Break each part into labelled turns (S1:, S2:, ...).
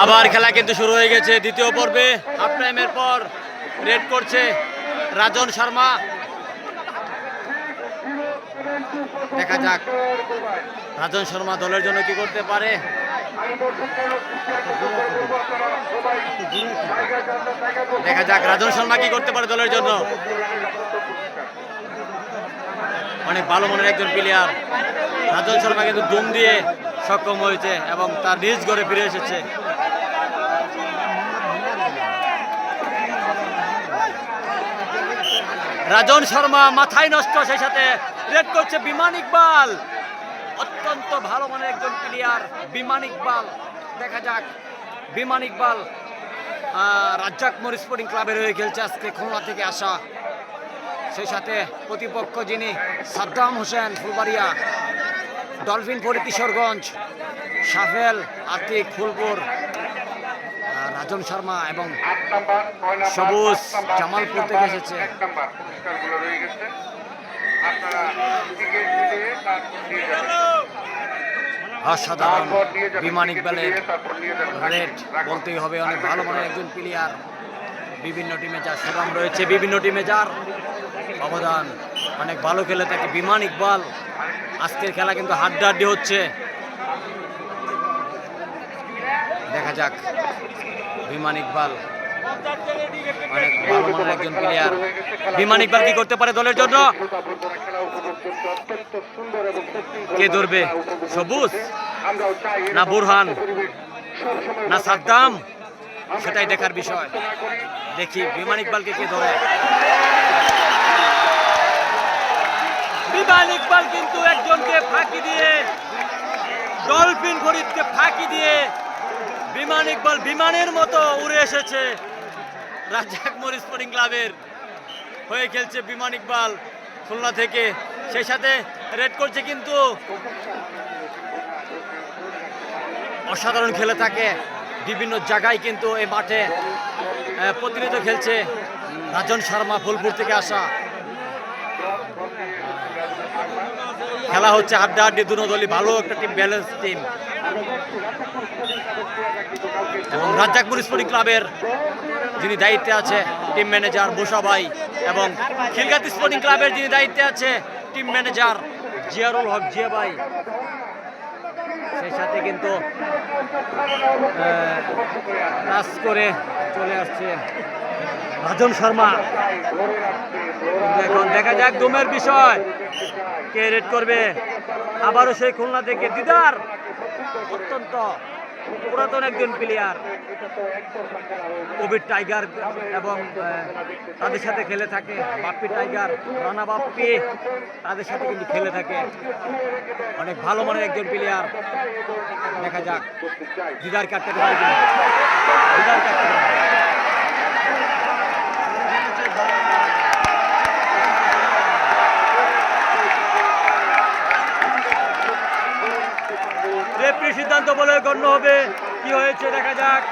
S1: আবার খেলা কিন্তু শুরু হয়ে গেছে দ্বিতীয় পর্বে। হাফ টাইমের পর রেড করছে রাজন শর্মা। দেখা যাক রাজন শর্মা দলের জন্য কি করতে পারে। দেখা যাক রাজন শর্মা কি করতে পারে দলের জন্য। অনেক ভালো মনের একজন প্লেয়ার রাজন শর্মা, কিন্তু দুম দিয়ে সক্ষম হয়েছে এবং তার নিজ ঘরে ফিরে এসেছে। রাজন শর্মা মাথায় নষ্ট, সেই সাথে রেড করছে বিমান ইকবাল। অত্যন্ত ভালো মানের একজন প্লেয়ার বিমান ইকবাল। দেখা যাক বিমান ইকবাল রাজ্জাক মোড় স্পোর্টিং ক্লাবের হয়ে খেলছে আজকে খুলনা থেকে আসা। সেই সাথে প্রতিপক্ষ যিনি সাদ্দাম হোসেন ফুলবাড়িয়া, ডলফিন ফরিদ কিশোরগঞ্জ, সাফেল আতিক ফুলপুর, রাজন শর্মা এবং সবুজ জামালপুর থেকে এসেছে। অসাধারণ বিমান ইকবালের রেড বলতেই হবে, অনেক ভালো মানের একজন প্লেয়ার। বিভিন্ন টিমে যার সুনাম রয়েছে, বিভিন্ন টিমে যার অবদান, অনেক ভালো খেলে থাকে বিমান ইকবাল। আজকের খেলা কিন্তু হাড্ডাহাড্ডি হচ্ছে। দেখা যাক বিমান ইকবাল অনেক ভালো মানের একজন প্লেয়ার। বিমান ইকবাল কি করতে পারে দলের জন্য? কে ধরবে? সবুজ না বুরহান না সাদ্দাম? সেটাই দেখার বিষয়। দেখি বিমান ইকবালকে কে ধরে। বিমান ইকবাল কিন্তু একজনকে ফাঁকি দিয়ে, ডলফিন ফরিদকে ফাঁকি দিয়ে বিমান ইকবাল বিমানের মতো উড়ে এসেছে। রাজ্জাক মোড় স্পোর্টিং ক্লাবের হয়ে খেলছে বিমান ইকবাল খুলনা থেকে। সেই সাথে রেড করছে, কিন্তু অসাধারণ খেলে থাকে বিভিন্ন জায়গায়, কিন্তু এই মাঠে প্রতিনিধিত্ব খেলছে রাজন শর্মা ফুলপুর থেকে আসা। খেলা হচ্ছে হাড্ডাহাড্ডি, দুনো দলই ভালো একটা টিম, ব্যালেন্স টিম। এবং রাজ্জাক মোড় স্পোর্টিং ক্লাবের যিনি দায়িত্বে আছে টিম ম্যানেজার মুসা ভাই, এবং খিলগাতি স্পোর্টিং ক্লাবের যিনি দায়িত্বে আছে টিম ম্যানেজার জিয়ারুল হক জিয়া ভাই। সেই সাথে কিন্তু কাজ করে চলে আসছে রাজন শর্মা। এখন দেখা যাক দমের বিষয়, কে রেড করবে। আবারও সেই খুলনা থেকে দিদার, অত্যন্ত পুরাতন একজন প্লেয়ার, কবির টাইগার এবং তাদের সাথে খেলে থাকে বাপ্পি টাইগার, রানা বাপ্পি, তাদের সাথে কিন্তু খেলে থাকে। অনেক ভালো মানের একজন প্লেয়ার। দেখা যাক দিদার কাটতে পারে কিনা। দিদার কাটতে পারে। রেফারি সিদ্ধান্ত বলে গণ্য হবে। কি হয়েছে দেখা যাক।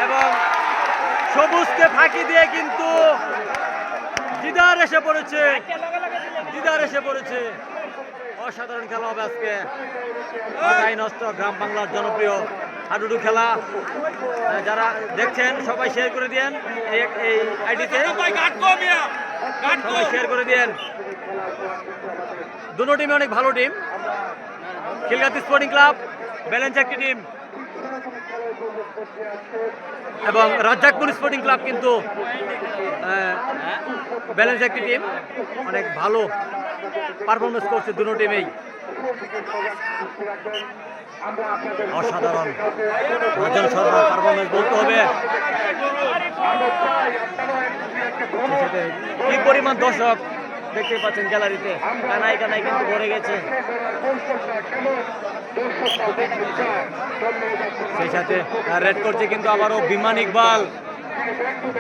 S1: এবং সবুজকে ফাঁকি দিয়ে কিন্তু দিদার এসে পড়েছে, দিদার এসে পড়েছে। অসাধারণ খেলা হবে আজকে। মাথায় নষ্ট, গ্রাম বাংলার জনপ্রিয় হাডুডু খেলা। যারা দেখছেন সবাই শেয়ার করে দিয়েন এই আইডিতে, সবাই শেয়ার করে দিয়েন। দুটো টিমে অনেক ভালো টিম। খিলগাতি স্পোর্টিং ক্লাব ব্যালেন্স একটি টিম, এবং রাজ্জাক মোড় স্পোর্টিং ক্লাব কিন্তু ব্যালেন্স একটি টিম। অনেক ভালো পারফরমেন্স করছে দুটো টিমেই। অসাধারণ রাজন শর্মার পারফরমেন্স বলতে হবে। কি পরিমাণ দর্শক দেখতে পাচ্ছেন গ্যালারিতে, কানায় কানায় কিন্তু ভরে গেছে। সেই সাথে রেড করছে কিন্তু আবারও বিমান ইকবাল,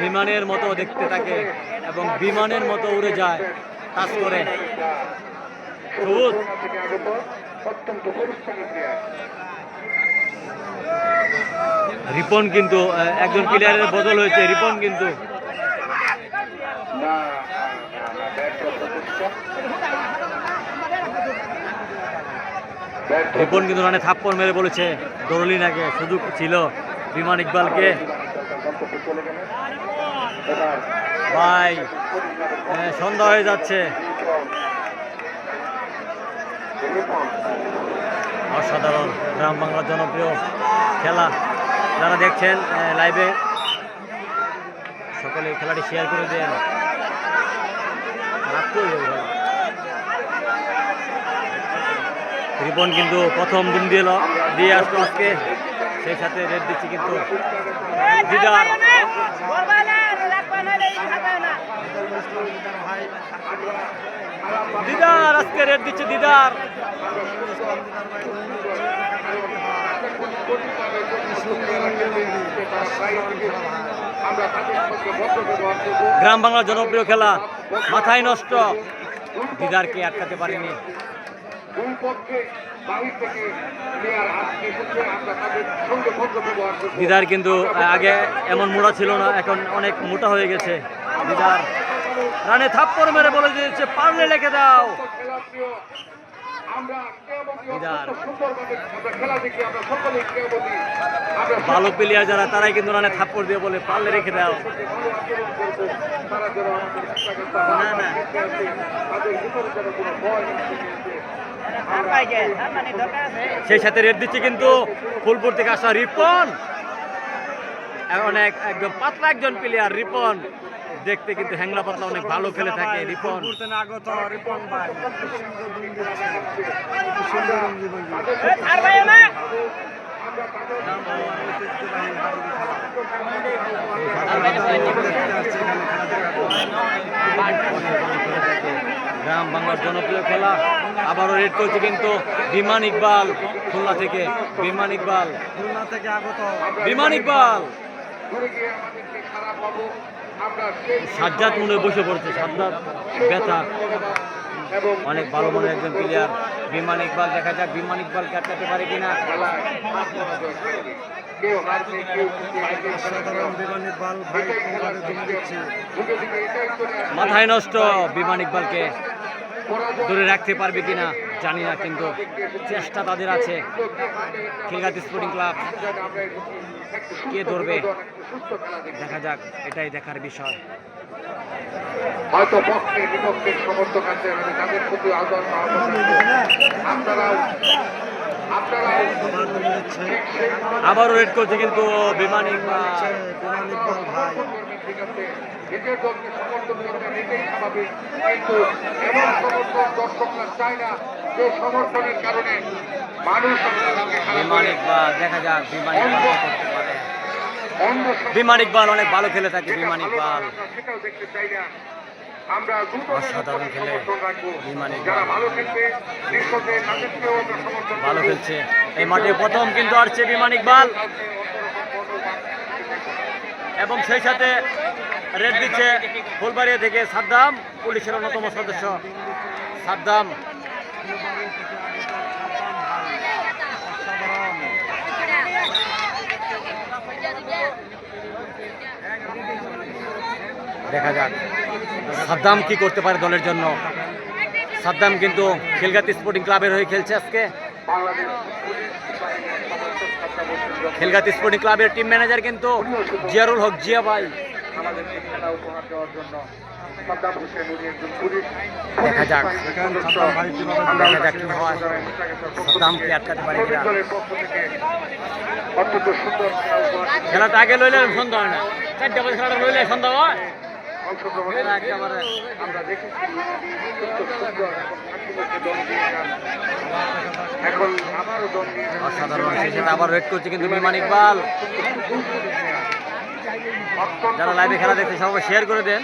S1: বিমানের মতো দেখতে থাকে এবং বিমানের মতো উড়ে যায় কাজ করে। রিপন কিন্তু একজন প্লেয়ারের বদল হয়েছে। রিপন কিন্তু রিপন কিন্তু রানে থাপ্পড় মেরে বলেছে দরলিনাকে সুযোগ ছিল, বিমান ইকবালকে। ভাই সন্ধ্যা হয়ে যাচ্ছে। অসাধারণ গ্রাম বাংলার জনপ্রিয় খেলা। যারা দেখছেন লাইভে সকলে খেলাটি শেয়ার করে দেন। রিপন কিন্তু প্রথম বুম দিয়ে আসতো আজকে, সেই সাথে রেড দিচ্ছে কিন্তু দিদার। দিদার আজকে রেড দিচ্ছে দিদার। গ্রাম বাংলার জনপ্রিয় খেলা, মাথায় নষ্ট। দিদারকে আটকাতে পারেনি। দিদার কিন্তু আগে এমন মোটা ছিল না, এখন অনেক মোটা হয়ে গেছে। দিদার রানে থাপ্পড় মেরে বলে দিয়েছে, পারলে লেখে দাও। ভালো প্লেয়ার যারা তারাই কিন্তু রানে থাপ্পড় দিয়ে বলে পারলে রেখে দাও। সেই সাথে রেড দিচ্ছে কিন্তু ফুলপুর থেকে আসা রিপন। অনেক একদম পাতলা একজন প্লেয়ার রিপন, দেখতে কিন্তু হ্যাংলা পাতলা, অনেক ভালো খেলে থাকে রিপন। গ্রাম বাংলার জনপ্রিয় খেলা। আবারও রেড করছে কিন্তু বিমান ইকবাল খুলনা থেকে। বিমান ইকবাল খুলনা থেকে আগত। বিমান ইকবাল সাজ্জাদ মনে বসে পড়ছে। সাজ্জাদ ব্যথা, অনেক ভালো মনে একজন প্লেয়ার বিমান ইকবাল। দেখা যাক বিমান ইকবালকে আটকাতে পারে কিনা। মাথায় নষ্ট বিমান ইকবালকে ধরে রাখতে পারবে কিনা জানি না, কিন্তু চেষ্টা তাদের আছে। খিলগাঁও স্পোর্টিং ক্লাব কে ধরবে দেখা যাক, এটাই দেখার বিষয়।
S2: হয়তো পক্ষের বিপক্ষের সমর্থক আছে, তাদের প্রতি
S1: আবারও রেড করছে কিন্তু বিমান ইকবাল।
S2: নিজের দলকে সমর্থন করবেন এটাই স্বাভাবিক, কিন্তু এমন সমর্থন দর্শকরা চায় না যে সমর্থনের কারণে মানুষ
S1: বিমান ইকবাল। দেখা যাক বিমান ইকবাল করতে পারে। বিমান ইকবাল অনেক ভালো খেলে থাকে। বিমান ইকবাল
S2: সেটাও দেখতে চাই না। আমরা
S1: অসাধারণ খেলে বিমান ইকবাল
S2: ভালো
S1: ভালো খেলছে। এই মাঠে প্রথম কিন্তু আসছে বিমান ইকবাল, এবং সেই সাথে রেড দিচ্ছে ফুলবাড়িয়া থেকে সাদ্দাম, পুলিশের অন্যতম সদস্য সাদ্দাম। দেখা যাক সাদ্দাম কি করতে পারে দলের জন্য। সাদ্দাম কিন্তু খিলগাঁও স্পোর্টিং ক্লাবের হয়ে খেলছে আজকে। খিলগাঁও স্পোর্টিং ক্লাবের টিম ম্যানেজার কিন্তু জিয়ারুল হক জিয়া ভাই। দেখা যাক দেখা যাক কি হয়, সাদ্দামকে আটকাতে পারে কিনা। খেলাটা আগে লইলে সন্ধ্যা হয় না, 4টা বাজে খেলাটা লইলে সন্ধ্যা হয়। অসাধারণ। সেই সাথে আবার রেড করছে কিন্তু বিমান ইকবাল। যারা লাইভে খেলা দেখছে সবাই শেয়ার করে দেন।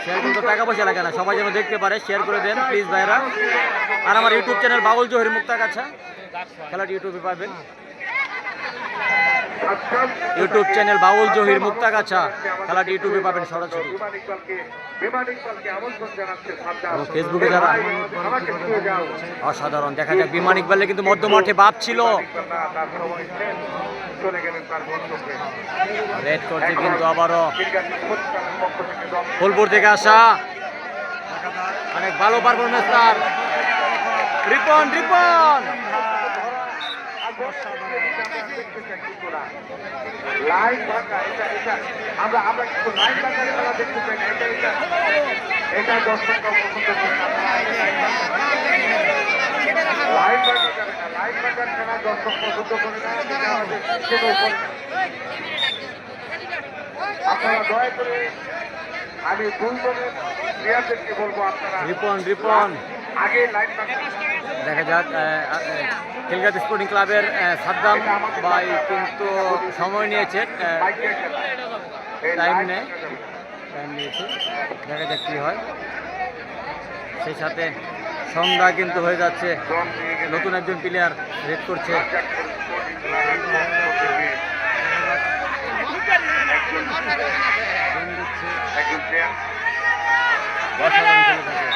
S1: শেয়ার করতে টাকা পয়সা লাগে না, সবাই যেন দেখতে পারে, শেয়ার করে দেন প্লিজ ভাইরা। আর আমার ইউটিউব চ্যানেল বাউল জহির মুক্তাগাছা, খেলাটি ইউটিউবে পাবেন। ইউটিউব চ্যানেল বাউল জহির মুক্তাগাছা, খেলাটি ইউটিউবে পাবেন সরাসরি। এবং ফেসবুকে যারা অসাধারণ। দেখা যাক বিমান ইকবালে কিন্তু মধ্য মাঠে বাপ ছিল। রেড করছে কিন্তু আবারও ফুলপুর থেকে আসা, অনেক ভালো পারফরমেন্স তার। রিপন রিপন
S2: লাইন ভাঙা এটা আমরা কিন্তু লাইন ভাঙার খেলা দেখতে চাই না। এটা দর্শকরা পছন্দ করে না। লাইন ভাঙা যাবে না, লাইন ভাঙার খেলা দর্শক পছন্দ করে না। এটা আমাদের সিস্টেমের উপর। আপনারা দয়া করে, আমি দুই দলের প্লেয়ারদেরকে বলবো, আপনারা
S1: রিপন
S2: আগে লাইন ভাঙা।
S1: দেখা যাক খিলগাঁও স্পোর্টিং ক্লাবের সাদ্দাম ভাই কিন্তু সময় নিয়েছে, টাইম নিয়েছে। দেখা যাক কী হয়। সেই সাথে সন্ধ্যা কিন্তু হয়ে যাচ্ছে, নতুন একজন প্লেয়ার রেড করছে। অসাধারণ খেলে থাকে।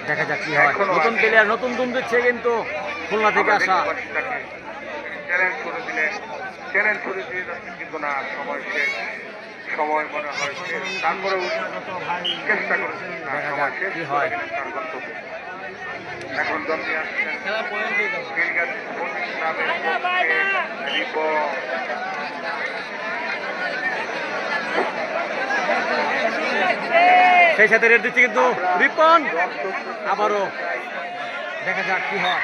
S1: দেখা যাক কি হয়। নতুন প্লেয়ার, নতুন দুম দিচ্ছে কিন্তু খুলনা থেকে আসা।
S2: চ্যালেঞ্জ করে দিলেন, চ্যালেঞ্জ করে দিয়ে যাচ্ছেন কিন্তু না, সময় শেষ, সময় মনে হয় শেষ। তারপরেও চেষ্টা করেছেন,
S1: দেখা যাক কি হয়।
S2: তার গন্তব্য। এখন দলটি আসছেন খিলগাঁও স্পোর্টিং ক্লাবের পক্ষে রিপন।
S1: সেই সাথে রেড দিচ্ছে কিন্তু রিপন আবারও। দেখা যাক কি হয়।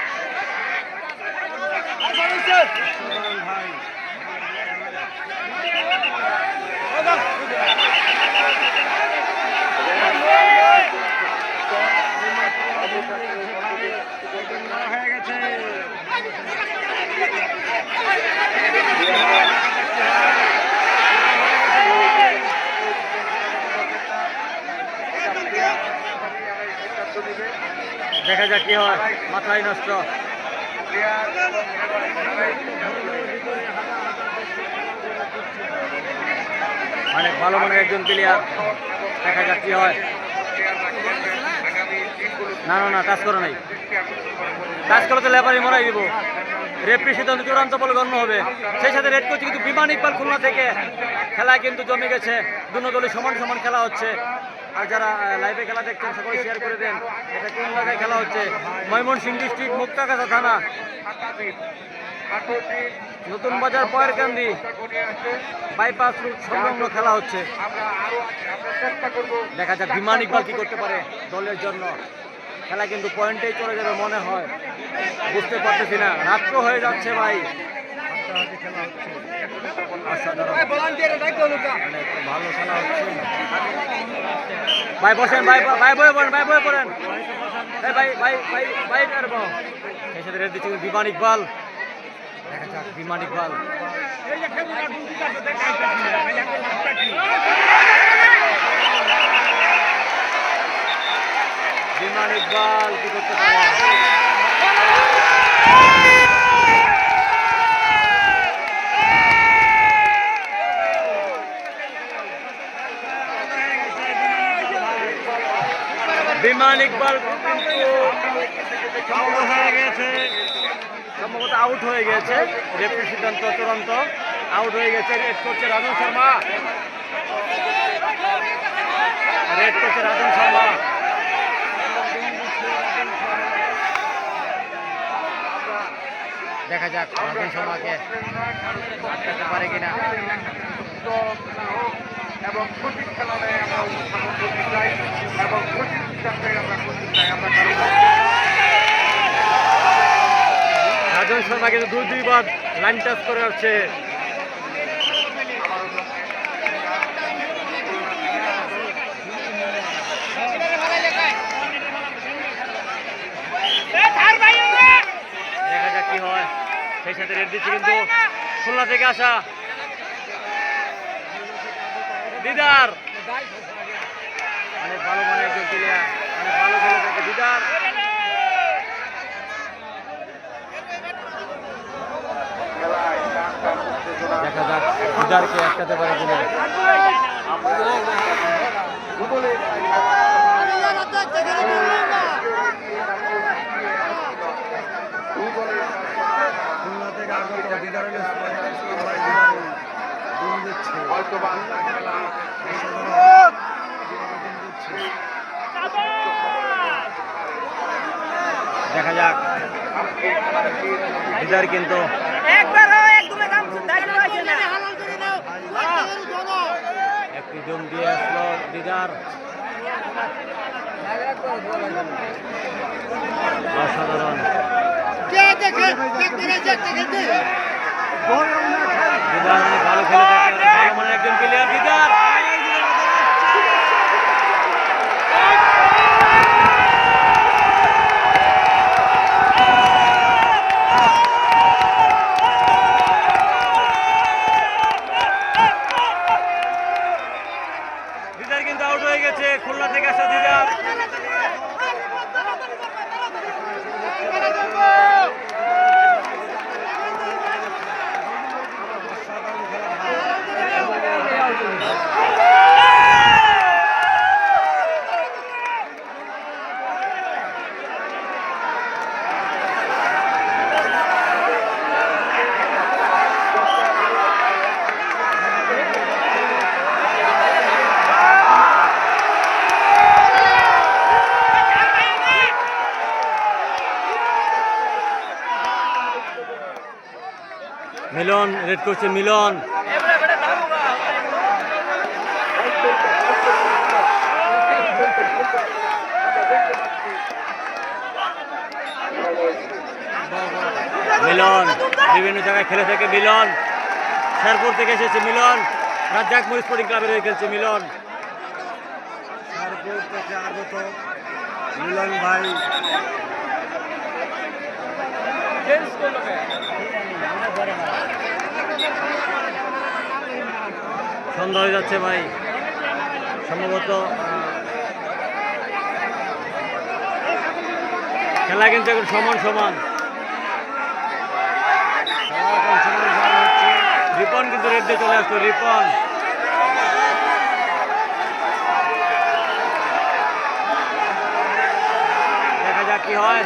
S1: দেখা যাক কি হয়। মাথায় নষ্ট। অনেক ভালো মানের একজন প্লেয়ার। দেখা যাক কি হয়। না কাজ করে নাই, কাজ করে তো লেবারই মরাই দিব। রেফারি সিদ্ধান্ত চূড়ান্ত বলে গণ্য হবে। সেই সাথে রেড করছে কিন্তু বিমান ইকবাল খুলনা থেকে। খেলা কিন্তু জমে গেছে, দুটো দলই সমান সমান খেলা হচ্ছে। আর যারা লাইভে খেলা দেখছেন সকলে শেয়ার করে দেন। এটা কোন জায়গায় খেলা হচ্ছে? ময়মনসিংহ ডিস্ট্রিক্ট মুক্তাগাছা থানা, নতুন বাজার পয়েরকান্দি বাইপাস রুট সংলগ্ন খেলা হচ্ছে। দেখা যাক বিমান ইকবাল কি করতে পারে দলের জন্য। খেলা কিন্তু পয়েন্টেই চলে যাবে মনে হয়, বুঝতে পারতেছি না। রাত্র হয়ে যাচ্ছে ভাই। ভালো খেলা হচ্ছে ভাই। বসেন ভাই, ভাই বয়ে পড়েন, ভাই বয়ে পড়েন। ভাই ভাই ভাই ভাই সেই সাথে রেড দিচ্ছে বিমান ইকবাল। দেখা যাক বিমান ইকবাল। বিমান ইকবাল কি করতে পারে? বিমান ইকবাল সম্ভবত আউট হয়ে গেছে। রেফারি সিদ্ধান্ত চূড়ান্ত, আউট হয়ে গেছে। রেড করছে রাজন শর্মা, রেড করছে রাজন শর্মা। দেখা যাক রাজন শর্মাকে আটকাতে পারে কিনা।
S2: এবং সঠিক খেলায় আমরা উপস্থাপন করতে চাই এবং সঠিক সিদ্ধান্তে আমরা করতে চাই। আমরা
S1: রাজন শর্মা কিন্তু দুইবার লাইন টাচ করে আসছে। দেখা যাক কি হয়। সেই সাথে রেড দিচ্ছে কিন্তু খুলনা থেকে আসা দিদার। অনেক ভালো মানে একজন প্লেয়ার, অনেক ভালো খেলে থাকে দিদার। দেখা যাক দিদারকে আটকাতে পারে কিনা। খুলনা থেকে আগত দিদারের
S2: হয়তো
S1: দেখা যাক দিদার কিন্তু একটি দম দিয়ে আসলো দিদার। অসাধারণ দিদার অনেক ভালো খেলে থাকে, ভালো মানের একজন প্লেয়ার দিদার। দিদার কিন্তু আউট হয়ে গেছে, খুলনা থেকে আসা দিদার। মিলন রেড করছে, মিলন মিলন বিভিন্ন জায়গায় খেলে থাকে মিলন। শেরপুর থেকে এসেছে মিলন, রাজ্জাক মরিচ স্পোর্টিং ক্লাবের হয়ে খেলছে মিলন।
S3: শেরপুর থেকে আগত মিলন ভাই
S1: সন্ধ্যা হয়ে যাচ্ছে ভাই, সম্ভবত খেলা কিন্তু এখন সমান সমান। রিপন কিন্তু রেড দিয়ে চলে আসতো, রিপন দেখা যাক কি হয়।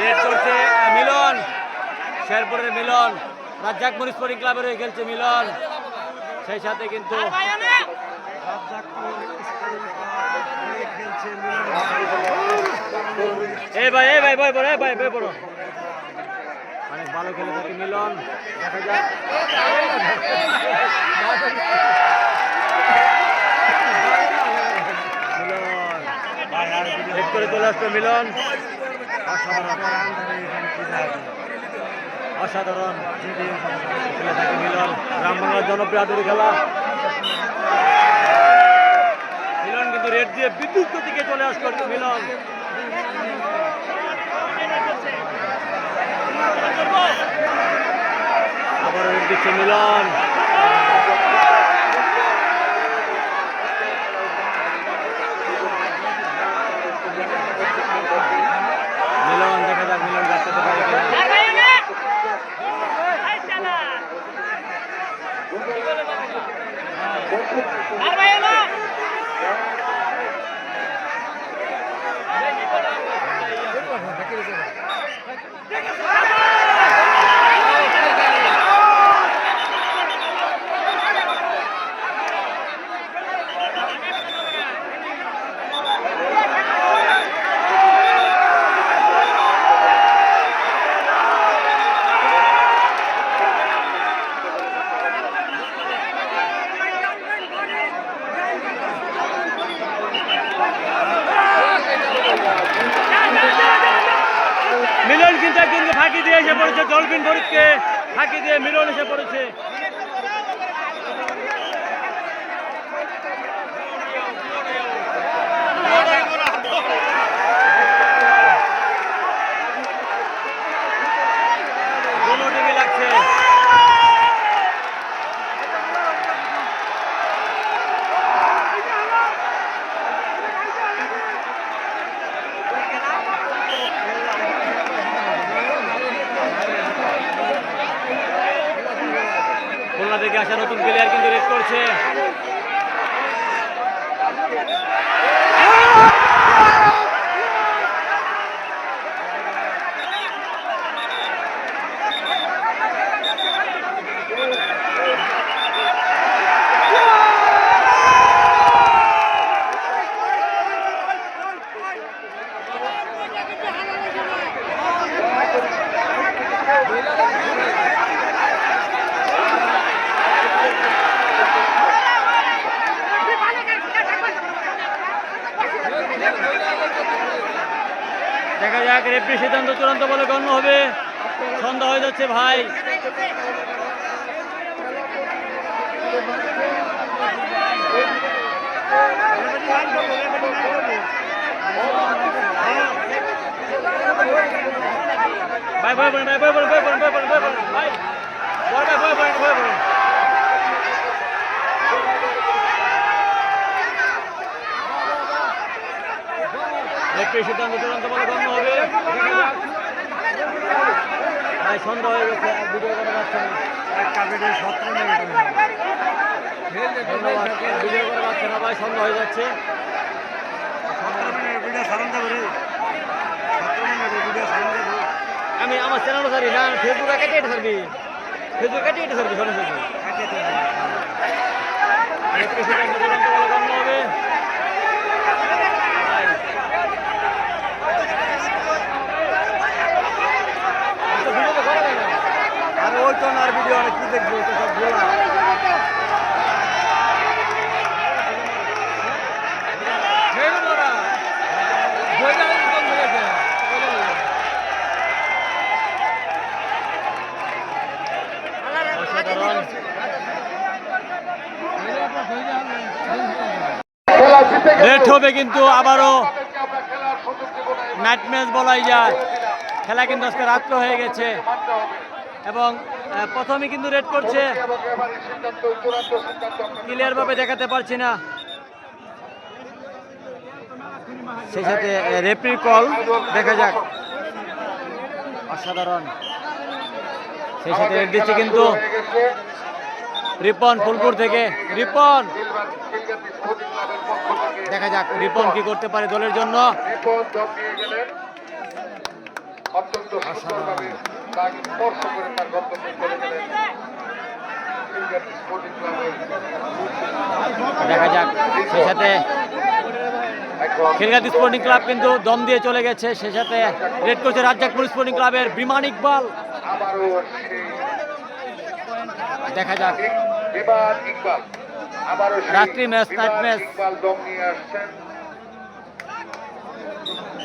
S1: রেড করছে মিলন, শেরপুরের মিলন, রাজ্জাক মরিচ স্পোর্টিং ক্লাবের হয়ে খেলছে মিলন। সেই সাথে কিন্তু এই ভাই ভাই বড় ভাই বড় অনেক ভালো খেলে থাকে মিলন। দেখা যাক মিলন করে চলে আসতো মিলন। অসাধারণ খেলে থাকে মিলন, গ্রাম বাংলার জনপ্রিয় আদুরি খেলা। মিলন কিন্তু রেড দিয়ে বিদ্যুৎ গতিকে চলে আসতো মিলন। আবার রেড দিচ্ছে মিলন। মিলন দেখা যাক মিলন রাস্তাতে পারে কিনা। মিলন কিন্তু একজনকে ফাঁকি দিয়ে এসে পড়েছে, ডলফিন ফরিদকে ফাঁকি দিয়ে মিলন এসে পড়েছে। লাগছে খুলনা থেকে আসা নতুন প্লেয়ার কিন্তু রেড করছে। দেখা যাক রেফারি সিদ্ধান্ত চূড়ান্ত বলে গণ্য হবে। সন্ধ্যা হয়ে যাচ্ছে ভাই। ভাই ভয় পড়েন, ভাই ভয় পড়েন, ভয় পড়েন, ভয় পড়েন, ভয় পড়েন, ভাই ভয় পড়েন, ভয় পড়েন, ভয় পড়েন। রেফারি সিদ্ধান্ত চূড়ান্ত বলে গণ্য হবে। দেখা যাক। ভাই সন্ধ্যা হয়ে গেছে, আর ভিডিও করা যাচ্ছে না।
S3: একটা ভিডিও 17 মিনিট
S1: ধন্যবাদ, ভিডিও করা যাচ্ছে না ভাই, সন্ধ্যা হয়ে যাচ্ছে।
S3: 17 মিনিট ভিডিও সারণ যাবে রে 17 মিনিট ভিডিও সারণ যাবে
S1: আমি আমার চ্যানেল সারি না, ফেসবুকে কেটে এটা সারবি, ফেসবুকে কেটে এটা সারবি সরাসরি। রেফারি সিদ্ধান্ত চূড়ান্ত বলে গণ্য হবে। ভাই। আচ্ছা, ভিডিও তো করা যায় না।
S3: আর ওই তো না ভিডিও অনেক কি দেখবো তো সব ভোলা
S1: অসাধারণ।
S2: খেলা জিতে গেল।
S1: রেড হবে কিন্তু আবারও
S2: তাদেরকে আমরা খেলার সুযোগ দেব না।
S1: নাইট ম্যাচ বলাই যায়। খেলা কিন্তু আজকে রাত্র হয়ে গেছে
S2: মানতে হবে।
S1: এবং প্রথমে কিন্তু রেড করছে,
S2: এবং এবারের সিদ্ধান্ত চূড়ান্ত সিদ্ধান্ত আপনাদের
S1: ক্লিয়ার ভাবে দেখাতে পারছি না। সেই সাথে রেফারি কল দেখা যাক। অসাধারণ। সেই সাথে রেড দিচ্ছে কিন্তু
S2: হয়ে গেছে।
S1: রিপন ফুলপুর থেকে। রিপন
S2: খিলগাতি স্পোর্টিং ক্লাবের পক্ষ থেকে
S1: দেখা যাক রিপন কি করতে পারে দলের জন্য।
S2: রিপন দম দিয়ে গেলেন। অত্যন্ত সুন্দরভাবে তাকে স্পর্শ করে তার গন্তব্যে চলে গেলেন। খিলগাতি স্পোর্টিং ক্লাবের
S1: দেখা যাক। সেই সাথে
S2: এখন
S1: খিলগাতি স্পোর্টিং ক্লাব কিন্তু দম দিয়ে চলে গেছে। সেই সাথে রেড করছে রাজ্জাকপুর স্পোর্টিং ক্লাবের বিমান ইকবাল।
S2: আবারও সেই
S1: দেখা যাক।
S2: বিমান ইকবাল আবারও সেই
S1: রাত্রি ম্যাচ, নাইট
S2: বিমান
S1: ম্যাচ।
S2: ইকবাল দম নিয়ে আসছেন।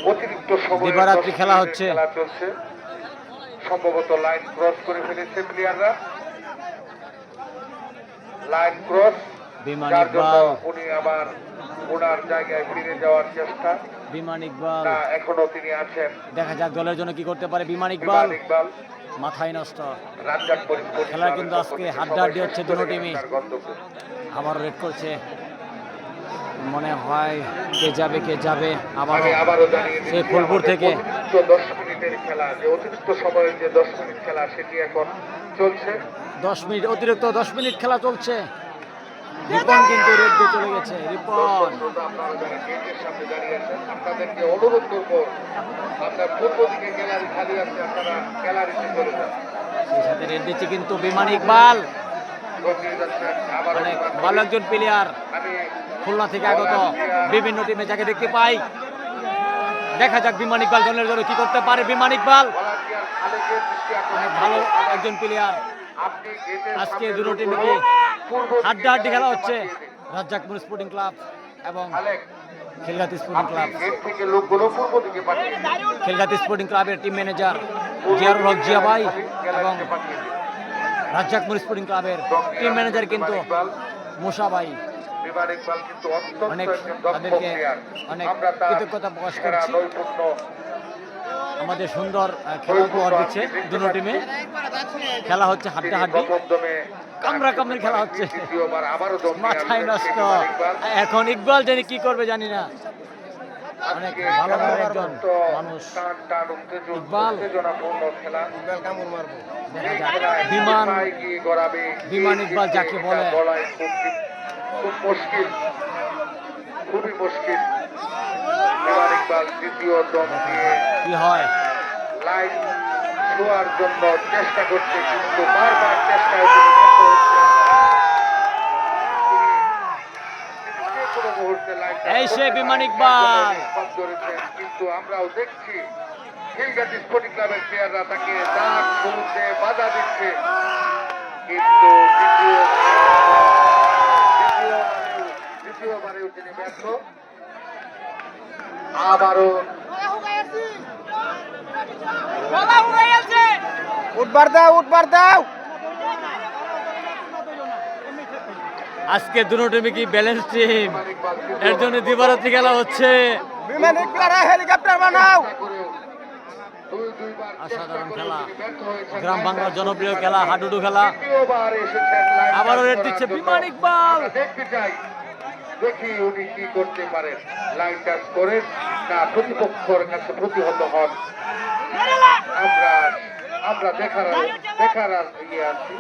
S2: অতিরিক্ত সময়
S1: দিবারাত্রি খেলা হচ্ছে।
S2: খেলা চলছে। সম্ভবত লাইন ক্রস করে ফেলেছে প্লেয়াররা। লাইন ক্রস
S1: বিমান
S2: যার জন্য
S1: ইকবাল,
S2: উনি আবার ওনার জায়গায় ফিরে যাওয়ার চেষ্টা।
S1: বিমান ইকবাল।
S2: না, এখনো তিনি আছেন।
S1: দেখা যাক দলের জন্য কি করতে পারে বিমান ইকবাল।
S2: বিমান ইকবাল
S1: মাথায় নষ্ট।
S2: রাজ্জাক পরিস্থিতি
S1: খেলা কিন্তু আজকে হাড্ডাহাড্ডি হচ্ছে দুটো টিমই।
S2: গন্তব্য
S1: আবার রেড করছে, মনে হয় কে যাবে কে যাবে।
S2: আমি
S1: আবারও
S2: আবারও জানিয়ে দিচ্ছি,
S1: সেই ফুলপুর
S2: আমাদের
S1: থেকে।
S2: অতিরিক্ত 10 মিনিটের খেলা, যে অতিরিক্ত সময়ের যে 10 মিনিট খেলা সেটি এখন চলছে।
S1: 10 মিনিট অতিরিক্ত 10 মিনিট খেলা চলছে। রিপন কিন্তু রেড দিয়ে চলে গেছে। রিপন
S2: দর্শকরা আপনারা যারা গেটের সামনে দাঁড়িয়ে আছেন, আপনাদেরকে অনুরোধ করব, আপনার পূর্ব দিকে গ্যালারি খালি আছে, আপনারা গ্যালারিতে চলে যান।
S1: সেই সাথে রেড দিচ্ছে কিন্তু বিমান ইকবাল।
S2: গড়িয়ে যাচ্ছেন আবারও
S1: অনেক
S2: বিমান
S1: ভালো একজন প্লেয়ার,
S2: আমি
S1: খুলনা থেকে আগত, বিভিন্ন টিমে যাকে দেখতে পাই। দেখা যাক বিমান ইকবাল দলের জন্য কি করতে পারে। বিমান ইকবাল
S2: ভলান্টিয়ার খালেকের দৃষ্টি
S1: অনেক
S2: আকর্ষণ
S1: ভালো
S2: করছি।
S1: একজন প্লেয়ার।
S2: আপনি গেটের
S1: আজকে
S2: সামনে
S1: দুটো
S2: লোক
S1: টিমে
S2: গুলো
S1: কি
S2: পূর্ব দিকে
S1: হাড্ডাহাড্ডি খেলা
S2: গ্যালারিতে
S1: হচ্ছে।
S2: পাঠিয়ে দিন।
S1: রাজ্জাকপুর স্পোর্টিং ক্লাব এবং
S2: খালেক,
S1: খিলগাতি স্পোর্টিং
S2: আপনি
S1: ক্লাব।
S2: গেট থেকে লোকগুলো পূর্ব দিকে পাঠিয়ে দিন।
S1: খিলগাতি স্পোর্টিং ক্লাবের টিম ম্যানেজার জিয়ারুল হক জিয়া ভাই এবং
S2: গ্যালারিতে পাঠিয়ে দিন।
S1: রাজ্জাকপুর স্পোর্টিং ক্লাবের টিম ম্যানেজার কিন্তু মুসা ভাই।
S2: বিমান ইকবাল কিন্তু অত্যন্ত
S1: অনেক
S2: একজন দক্ষ
S1: তাদেরকে
S2: প্লেয়ার।
S1: অনেক
S2: আমরা তার
S1: কৃতজ্ঞতা প্রকাশ
S2: সেরা
S1: করছি।
S2: নৈপুণ্য,
S1: আমাদের সুন্দর খেলা উপহার দিচ্ছে দুটো টিমে। খেলা হচ্ছে
S2: তিনি
S1: হাড্ডাহাড্ডি,
S2: প্রথম দমে
S1: কামড়া কামড়ি খেলা হচ্ছে।
S2: দ্বিতীয়বার আবারও দম নিয়ে
S1: মাথায়
S2: আসলেন
S1: নষ্ট।
S2: সেই বিমান ইকবাল।
S1: এখন ইকবাল জানি কি করবে জানি না। অনেক
S2: আজকে
S1: ভালো
S2: খেলার
S1: মনের একজন
S2: অত্যন্ত
S1: মানুষ
S2: টান
S1: ইকবাল।
S2: উত্তেজনাপূর্ণ খেলা।
S1: দেখা
S2: এই
S1: যাক
S2: খেলায়
S1: বিমান
S2: কোথায় গিয়ে গড়াবে,
S1: বিমান
S2: কে
S1: ইকবাল
S2: জিতবে,
S1: যাকে
S2: এটা
S1: বলে।
S2: বলাই খুব মুশকিল, খুবই মুশকিল। এবার ইকবাল দ্বিতীয় দম দিয়ে
S1: কি হয়।
S2: লাইন ছোঁয়ার জন্য চেষ্টা করছে, কিন্তু বারবার চেষ্টায় তিনি ব্যর্থ হচ্ছেন। তিনি যে কোনো মুহূর্তে লাইনটা
S1: এই সে
S2: ধরতে
S1: বিমান
S2: পারেন,
S1: ইকবাল।
S2: পথ ধরেছেন, কিন্তু আমরাও দেখছি খিলগাতি স্পোর্টিং ক্লাবের প্লেয়াররা তাকে দাগ শুরুতে বাধা দিচ্ছে, কিন্তু দ্বিতীয়বারেও তিনি ব্যর্থ। আবারও
S3: উঠবার দাও
S1: আজকে দুটো টিমে কি ব্যালেন্স টিম, এর জন্য দিবারাত্রি খেলা হচ্ছে।
S3: বিমান ইকবাল হেলিকপ্টার বানাও।
S1: অসাধারণ খেলা, গ্রাম বাংলার জনপ্রিয় খেলা, হাডুডু খেলা।
S2: দ্বিতীয়বার এসেছেন লাইন
S1: আবারও
S2: টাচ
S1: রেড
S2: করার
S1: দিচ্ছে
S2: জন্য।
S1: বিমান ইকবাল।
S2: আমরা দেখতে চাই, দেখি উনি কি করতে পারেন, লাইন টাচ করেন না প্রতিপক্ষের কাছে প্রতিহত হন। আমরা দেখার আর ইয়ে আছি।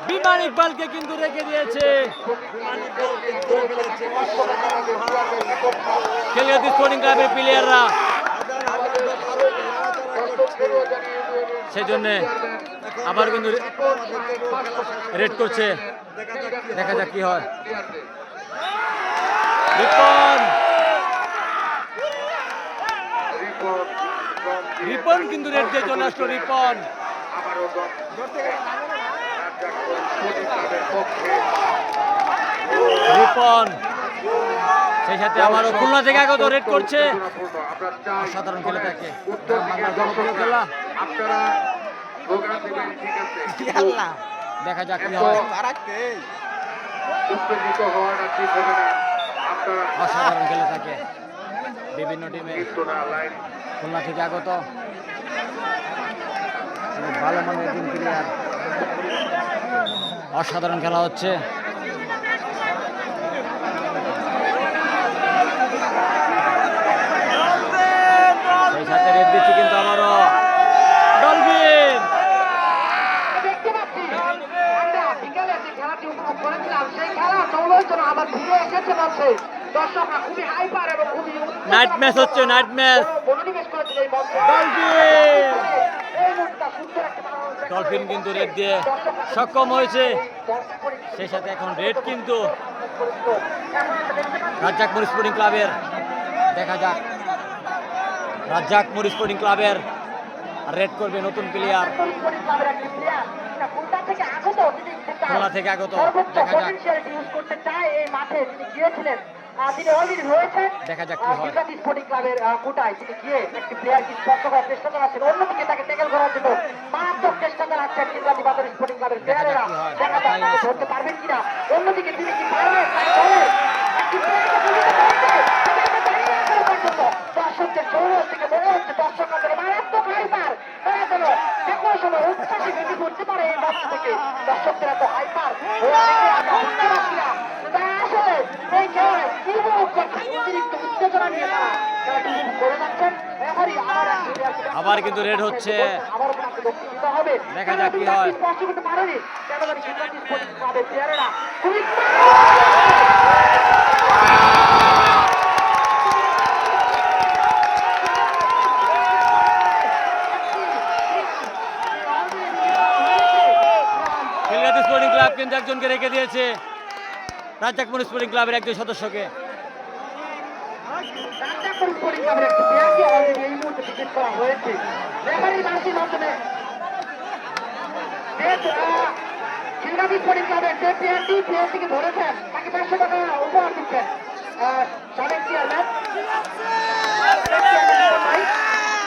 S1: বিমান ইকবালকে কিন্তু রেখে দিয়েছে খেলগাতি স্পোর্টিং ক্লাবের প্লেয়াররা, সেজন্য আবার কিন্তু রেড করছে। দেখা যাক কি হয়। রিপন রিপন কিন্তু রেড দিয়ে চলে আসলো। রিপন রিপন সেই সাথে আবারও খুলনা থেকে আগত রেড করছে। অসাধারণ খেলে থাকে, বাংলার জনপ্রিয় খেলা।
S2: আপনারা স্লোগান দিবেন, ঠিক আছে, কিন্তু
S1: দেখা যাক কি হয়।
S2: উত্তেজিত হওয়াটা ঠিক হবে না। আপনারা
S1: অসাধারণ খেলে থাকে বিভিন্ন টিমে,
S2: কিন্তু না লাইন
S1: খুলনা থেকে আগত খুব ভালো মানের টিম প্লেয়ার। অসাধারণ খেলা হচ্ছে। সেই সাথে রেড দিচ্ছে কিন্তু আবারও ডলফিন।
S4: দেখতে পাচ্ছি আমরা বিকেলে যে খেলাটি উপভোগ করেছিলাম সেই খেলা সমালোচনা আবার ফিরে এসেছে বলছে দর্শকরা খুবই হাইপার এবং খুবই
S1: নাইট ম্যাচ হচ্ছে, নাইট ম্যাচ।
S4: মনোনিবেশ করেছিল এই মঞ্চে।
S1: ডলফিন
S4: এই মুহূর্তে সুন্দর একটা
S1: ডলফিন কিন্তু রেড দিয়ে সক্ষম হয়েছে। সেই সাথে এখন রেড কিন্তু রাজ্জাক মুড়ি স্পোর্টিং ক্লাবের। দেখা যাক রাজ্জাক মুড়ি স্পোর্টিং ক্লাবের রেড করবে নতুন প্লেয়ার
S4: খুলনা থেকে আগত তিনি
S1: খুলনা থেকে আগত।
S4: সর্বোচ্চ
S1: দেখা যাক
S4: পটেনশিয়ালিটি ইউজ করতে চায় এই মাঠে তিনি গিয়েছিলেন। তিনি অলরেডি রয়েছেন
S1: দেখা যাক কি হয়।
S4: খিলগাতি স্পোর্টিং ক্লাবের কোটায় তিনি গিয়ে একটি প্লেয়ারকে স্পর্শ করার চেষ্টা চালাচ্ছেন, অন্যদিকে তাকে ট্যাকেল করার জন্য মারাত্মক চেষ্টা চালাচ্ছেন খিলগাতি বাজার স্পোর্টিং ক্লাবের প্লেয়ারেরা। দেখা যাক তাকে ধরতে পারবেন কিনা, অন্যদিকে তিনি কি পারবেন একটি প্লেয়ারকে ধরতে পারবেন। দর্শকদের জোর থেকে মনে হচ্ছে দর্শকদের মারাত্মক হাইপার, তারা যেন যে কোনো সময় উচ্ছ্বাসে ভেঙে পড়তে পারে এই মঞ্চ থেকে। দর্শকদের এত হাইপার আমরা বুঝতে পারছি না তারা আসলে এই খেলায় কি উপভোগ করছেন, অতিরিক্ত উত্তেজনা নিয়ে তারা খেলাটি উপভোগ করে যাচ্ছেন। রেফারি
S1: আবার কিন্তু রেড হচ্ছে।
S4: আবার আপনাকে লক্ষ্য দিতে হবে,
S1: দেখা যাক কি হয়।
S4: স্পর্শ করতে পারেনি কেন জানি খিলগাতি স্পোর্টিং ক্লাবের প্লেয়ারেরা খুবই
S1: খেলগাতি স্পোর্টিং ক্লাব কিন্তু একজনকে রেখে দিয়েছে, রাজ্জাক মুড়ি স্পোর্টিং ক্লাবের একজন সদস্যকে।
S4: রাজ্জাক স্পোর্টিং ক্লাবের একটি প্লেয়ারকে অলরেডি এই মুহূর্তে টিকিট করা হয়েছে। রেফারি বাঁশির মাধ্যমে খিলগাতি স্পোর্টিং ক্লাবের যে প্লেয়ারটিকে ধরেছেন তাকে 500 টাকা উপহার দিচ্ছেন সাবেক চেয়ারম্যান।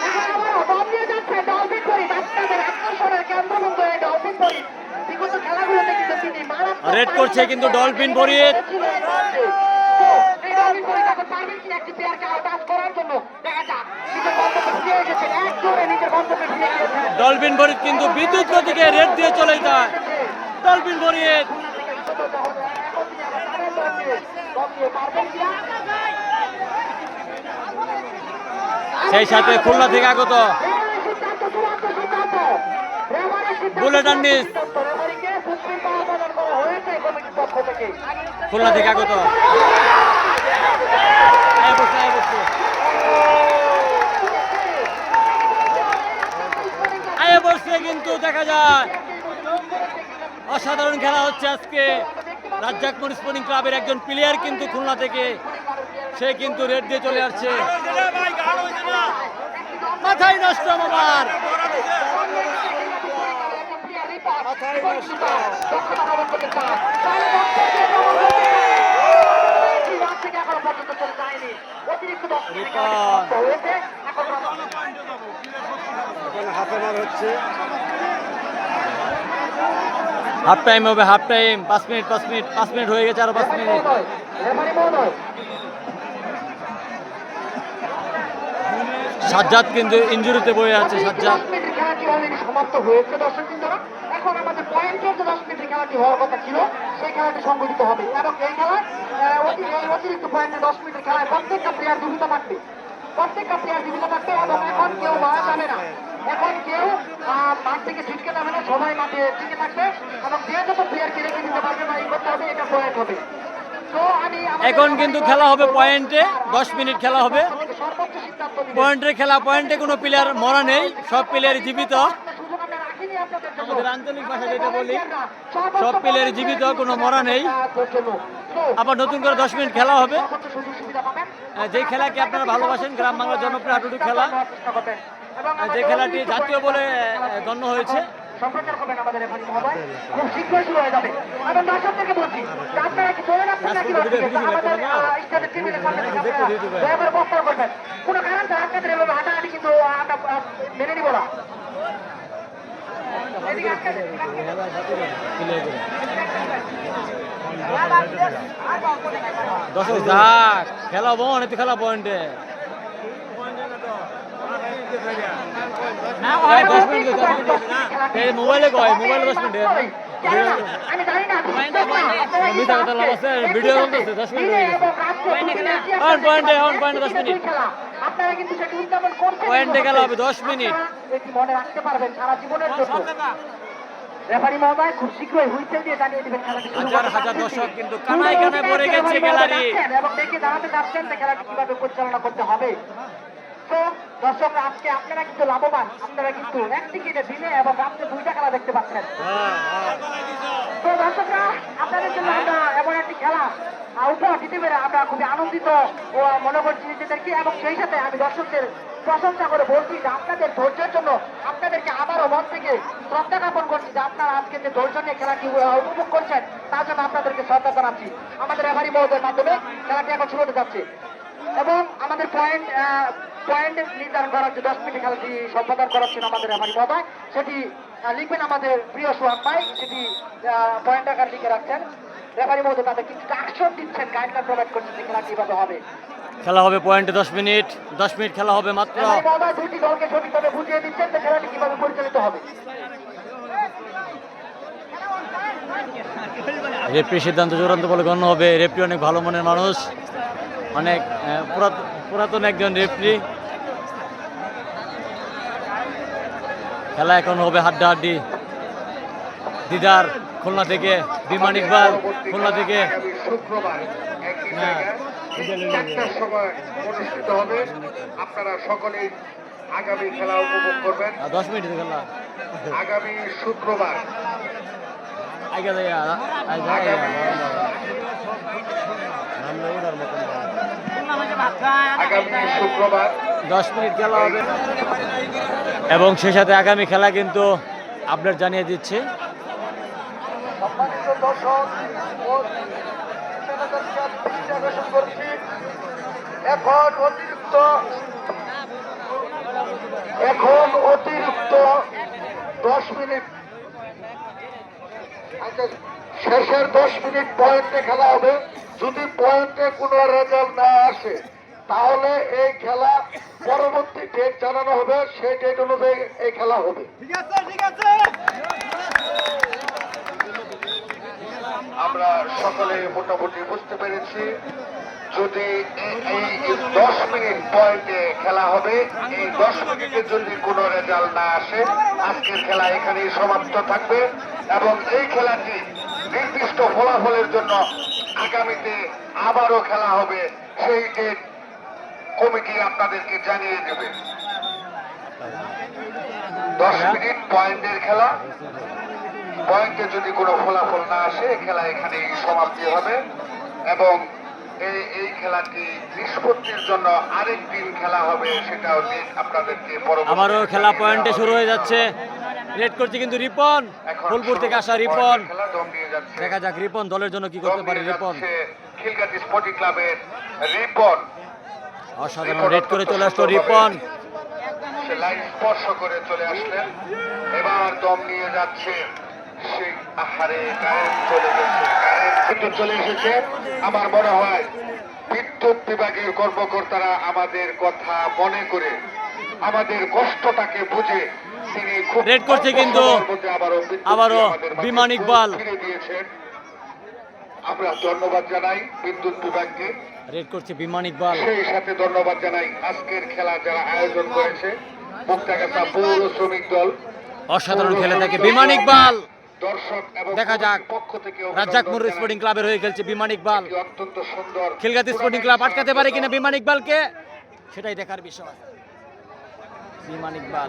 S4: এখন আবারও দল নিয়ে যাচ্ছে ডলফিন পরি, বাচ্চাদের আকর্ষণের কেন্দ্রবিন্দু এই ডলফিন পরি। বিগত খেলাগুলোতে কিন্তু তিনি মারাত্মক
S1: রেড করছে কিন্তু ডলফিন বরিয়ে। ডলফিন বরিত কিন্তু বিদ্যুৎ গতিকে রেড দিয়ে চলে যায়। ডলফিন বরিয়ে
S4: দমীয় পারবেন কিনা?
S1: সেই সাথে খুলনা থেকে আগত
S4: রেফারির সিদ্ধান্ত, চূড়ান্ত সিদ্ধান্ত। রেফারির সিদ্ধান্ত,
S1: বুলেট আন্ডিস।
S4: রেফারিকে সুপ্রিম পাওয়ার প্রদান করা হয়েছে কমিটির পক্ষ থেকে।
S1: খুলনা থেকে আগত আয়ে বসছে, কিন্তু দেখা যায় অসাধারণ খেলা হচ্ছে আজকে। রাজ্জাক মরিচ স্পোর্টিং ক্লাবের একজন প্লেয়ার কিন্তু খুলনা থেকে, সে কিন্তু রেড দিয়ে চলে আসছে। মাথায় নষ্ট আমার।
S3: এখন হাফে মার হচ্ছে।
S1: হাফ টাইম হবে, হাফ টাইম। 5 মিনিট 5 মিনিট হয়ে গেছে, আরো 5 মিনিট। সাজ্জাদ কিন্তু ইনজুরিতে বয়ে আছে। সাজ্জাদ
S4: খেলাটি অলরেডি সমাপ্ত হয়েছে দর্শকদের দ্বারা। এখন আমাদের পয়েন্টের যে 10 মিনিটের খেলাটি হওয়ার কথা ছিল সেই খেলাটি সংঘটিত হবে এবং এই খেলায় অতিরিক্ত পয়েন্টে 10 মিনিটের খেলায় প্রত্যেকটা প্লেয়ার জীবিত থাকবে। প্রত্যেকটা প্লেয়ার জীবিত থাকবে এবং এখন কেউ মারা যাবে না। এখন কেউ মাঠ থেকে ছিটকে যাবে না, সবাই মাঠে টিকে থাকবে এবং যে যত প্লেয়ারকে রেখে দিতে পারবে বা ই করতে হবে, এটা পয়েন্ট হবে। তো আমি
S1: এখন কিন্তু খেলা হবে পয়েন্টে, 10 মিনিট খেলা হবে
S4: সর্বোচ্চ সিদ্ধান্ত নিব।
S1: পয়েন্টের খেলা। পয়েন্টে কোনো প্লেয়ার মরা নেই, সব প্লেয়ার জীবিত।
S4: সুযোগ আমরা রাখিনি আপনাদের জন্য।
S1: আমাদের আঞ্চলিক ভাষায় যেটা বলি, সব প্লেয়ার জীবিত, কোনো মরা নেই। আবার নতুন করে 10 মিনিট খেলা হবে। যে খেলাকে আপনারা ভালোবাসেন, গ্রাম বাংলার জনপ্রিয় হাডুডু খেলা, যে খেলাটি জাতীয় বলে গণ্য হয়েছে।
S4: সম্প্রচার করবেন আমাদের রেফারি মহোদয়, খুব শীঘ্রই শুরু হয়ে যাবে। এবং দর্শকদেরকে বলছি যে আপনারা কি ধরে রাখবেন নাকি আমাদের স্টেজের টেবিলের সামনে থেকে আপনারা দয়া করে বক্তব্য করবেন। কোনো কারণ ছাড়া আপনাদের এভাবে হাঁটাহাঁটি কিন্তু আমরা মেনে নিব না। এদিকে আটকে দেন।
S1: যাক খেলা বোন, এতে খেলা পয়েন্টে। 10 মিনিট মোবাইলে কয়, মোবাইলে 10 মিনিট
S4: আমি জানি না
S1: মিথ্যা কথা লাভ আছে, ভিডিও চলতেছে। 10 মিনিট হয়ে গেছে। পয়েন্টে 10 মিনিট
S4: আপনারা কিন্তু সেটি উদযাপন করছেন।
S1: পয়েন্টে খেলা হবে 10 মিনিট।
S4: এটি মনে রাখতে পারবেন সারা জীবনের জন্য। রেফারি মহোদয় খুব শীঘ্রই হুইসেল দিয়ে জানিয়ে দিবেন খেলাটি শুরু
S1: হাজার
S4: করতে
S1: হাজার
S4: যাচ্ছে।
S1: দর্শক কিন্তু কানায় কানায় পড়ে গেছে গ্যালারি।
S4: এবং দেখে জানাতে যাচ্ছেন যে খেলাটি কিভাবে পরিচালনা করতে হবে। তো দর্শকরা আজকে আপনারা কিন্তু লাভবান। আপনারা কিন্তু এক টিকিটে দিনে এবং রাত্রে 2টা খেলা দেখতে পাচ্ছেন। তো দর্শকরা আপনাদের জন্য আমরা এমন একটি খেলা উপহার দিতে পেরে আমরা খুবই আনন্দিত ও মনে করছি নিজেদেরকে। এবং সেই সাথে আমি দর্শকদের প্রশংসা করে বলছি যে আপনাদের ধৈর্যের জন্য আপনাদেরকে আবারও মন থেকে শ্রদ্ধা জ্ঞাপন করছি যে আপনারা আজকে যে ধৈর্য নিয়ে খেলাটি উপভোগ করছেন তার জন্য আপনাদেরকে শ্রদ্ধা জানাচ্ছি। আমাদের রেফারি মহোদয়ের মাধ্যমে খেলাটি এখন শুরু হতে যাচ্ছে এবং আমাদের পয়েন্ট নির্ধারণ করা হচ্ছে। 10 মিনিট খেলাটি সম্পাদন করাচ্ছেন আমাদের রেফারি মহোদয়, সেটি লিখবেন আমাদের প্রিয় সোহাগ ভাই, সেটি পয়েন্ট আকার লিখে রাখছেন। রেফারি মহোদয় তাদের কিছু অ্যাকশন দিচ্ছেন, গাইডলাইন প্রোভাইড করছেন যে খেলা কিভাবে হবে।
S1: খেলা হবে পয়েন্টে 10 মিনিট। 10 মিনিট খেলা হবে মাত্র।
S4: রেফারি মহোদয় দুটি দলকে সঠিকভাবে বুঝিয়ে দিচ্ছেন যে খেলাটি কিভাবে পরিচালিত হবে।
S1: রেফারি সিদ্ধান্ত চূড়ান্ত বলে গণ্য হবে। রেফারি অনেক ভালো মনের মানুষ, অনেক পুরাতন একজন রেফারি। খেলা এখন হবে হাড্ডাহাড্ডি। দিদার খুলনা থেকে, বিমান ইকবাল খুলনা থেকে।
S2: শুক্রবার একই জায়গায় 4টার সময় অনুষ্ঠিত হবে। আপনারা সকলেই আগামী খেলা উপভোগ করবেন।
S1: 10 মিনিট খেলা
S2: আগামী শুক্রবার
S1: আগে
S2: আগামী শুক্রবার
S1: 10 মিনিট খেলা হবে এবং সেই সাথে আগামী খেলা কিন্তু আপডেট জানিয়ে দিচ্ছে।
S4: সম্মানিত দর্শক ও আকর্ষণ করছি, এখন অতিরিক্ত 10 মিনিট, শেষের 10 মিনিট পয়েন্টে খেলা হবে। যদি পয়েন্টে কোনো রেজাল্ট না আসে তাহলে এই খেলা পরবর্তী ডেট জানানো হবে, সেই ডেট অনুযায়ী এই খেলা হবে।
S2: আমরা সকলে মোটামুটি বুঝতে পেরেছি যদি এই 10 মিনিট পয়েন্টে খেলা হবে, এই 10 মিনিটে যদি কোনো রেজাল্ট না আসে আজকের খেলা এখানেই সমাপ্ত থাকবে এবং এই খেলাটি নির্দিষ্ট ফলাফলের জন্য আগামীতে আবারও খেলা হবে, সেই ডেট কমিটি আপনাদেরকে জানিয়ে দেবে। 10 মিনিট পয়েন্টের খেলা, পয়েন্টে যদি কোনো ফলাফল না আসে খেলা এখানেই সমাপ্তি হবে এবং এই খেলাটি নিষ্পত্তির জন্য আরেক দিন খেলা হবে, সেটাও দিন আপনাদেরকে
S1: আবারও খেলা পয়েন্টে শুরু হয়ে যাচ্ছে। রেড করছে কিন্তু রিপন, ফুলপুর থেকে আসা রিপন।
S2: খেলা দম দিয়ে যাচ্ছে।
S1: দেখা যাক রিপন দলের জন্য কি করতে পারে রিপন।
S2: খিলগাতি স্পোর্টিং ক্লাবের রিপন
S1: অসাধারণ রেড করে চলে আসলো রিপন।
S2: সে লাইন স্পর্শ করে চলে আসলেন, এবার দম নিয়ে যাচ্ছে সেই আহারে কারেন্ট চলে গেছে, কারেন্ট কিন্তু চলে এসেছে। আমার মনে হয় বিদ্যুৎ বিভাগের কর্মকর্তারা আমাদের কথা মনে করে আমাদের কষ্টটাকে বুঝে তিনি খুব
S1: রেড করছে কিন্তু আবারও বিমান ইকবাল
S2: ফিরে দিয়েছেন। আমরা ধন্যবাদ জানাই বিদ্যুৎ বিভাগকে,
S1: রেড করছে বিমান ইকবাল।
S2: সেই সাথে ধন্যবাদ জানাই আজকের খেলা যারা আয়োজন করেছে, মুক্তাগাছা পৌর শ্রমিক দল।
S1: অসাধারণ খেলে থাকে বিমান ইকবাল।
S2: দর্শক এবং
S1: দেখা যাক
S2: পক্ষ থেকে
S1: রাজ্জাকপুর স্পোর্টিং ক্লাবের হয়ে খেলছে বিমান ইকবাল।
S2: অত্যন্ত সুন্দর
S1: খিলগাতি স্পোর্টিং ক্লাব আটকাতে পারে কিনা বিমান ইকবালকে, সেটাই দেখার বিষয়। বিমান ইকবাল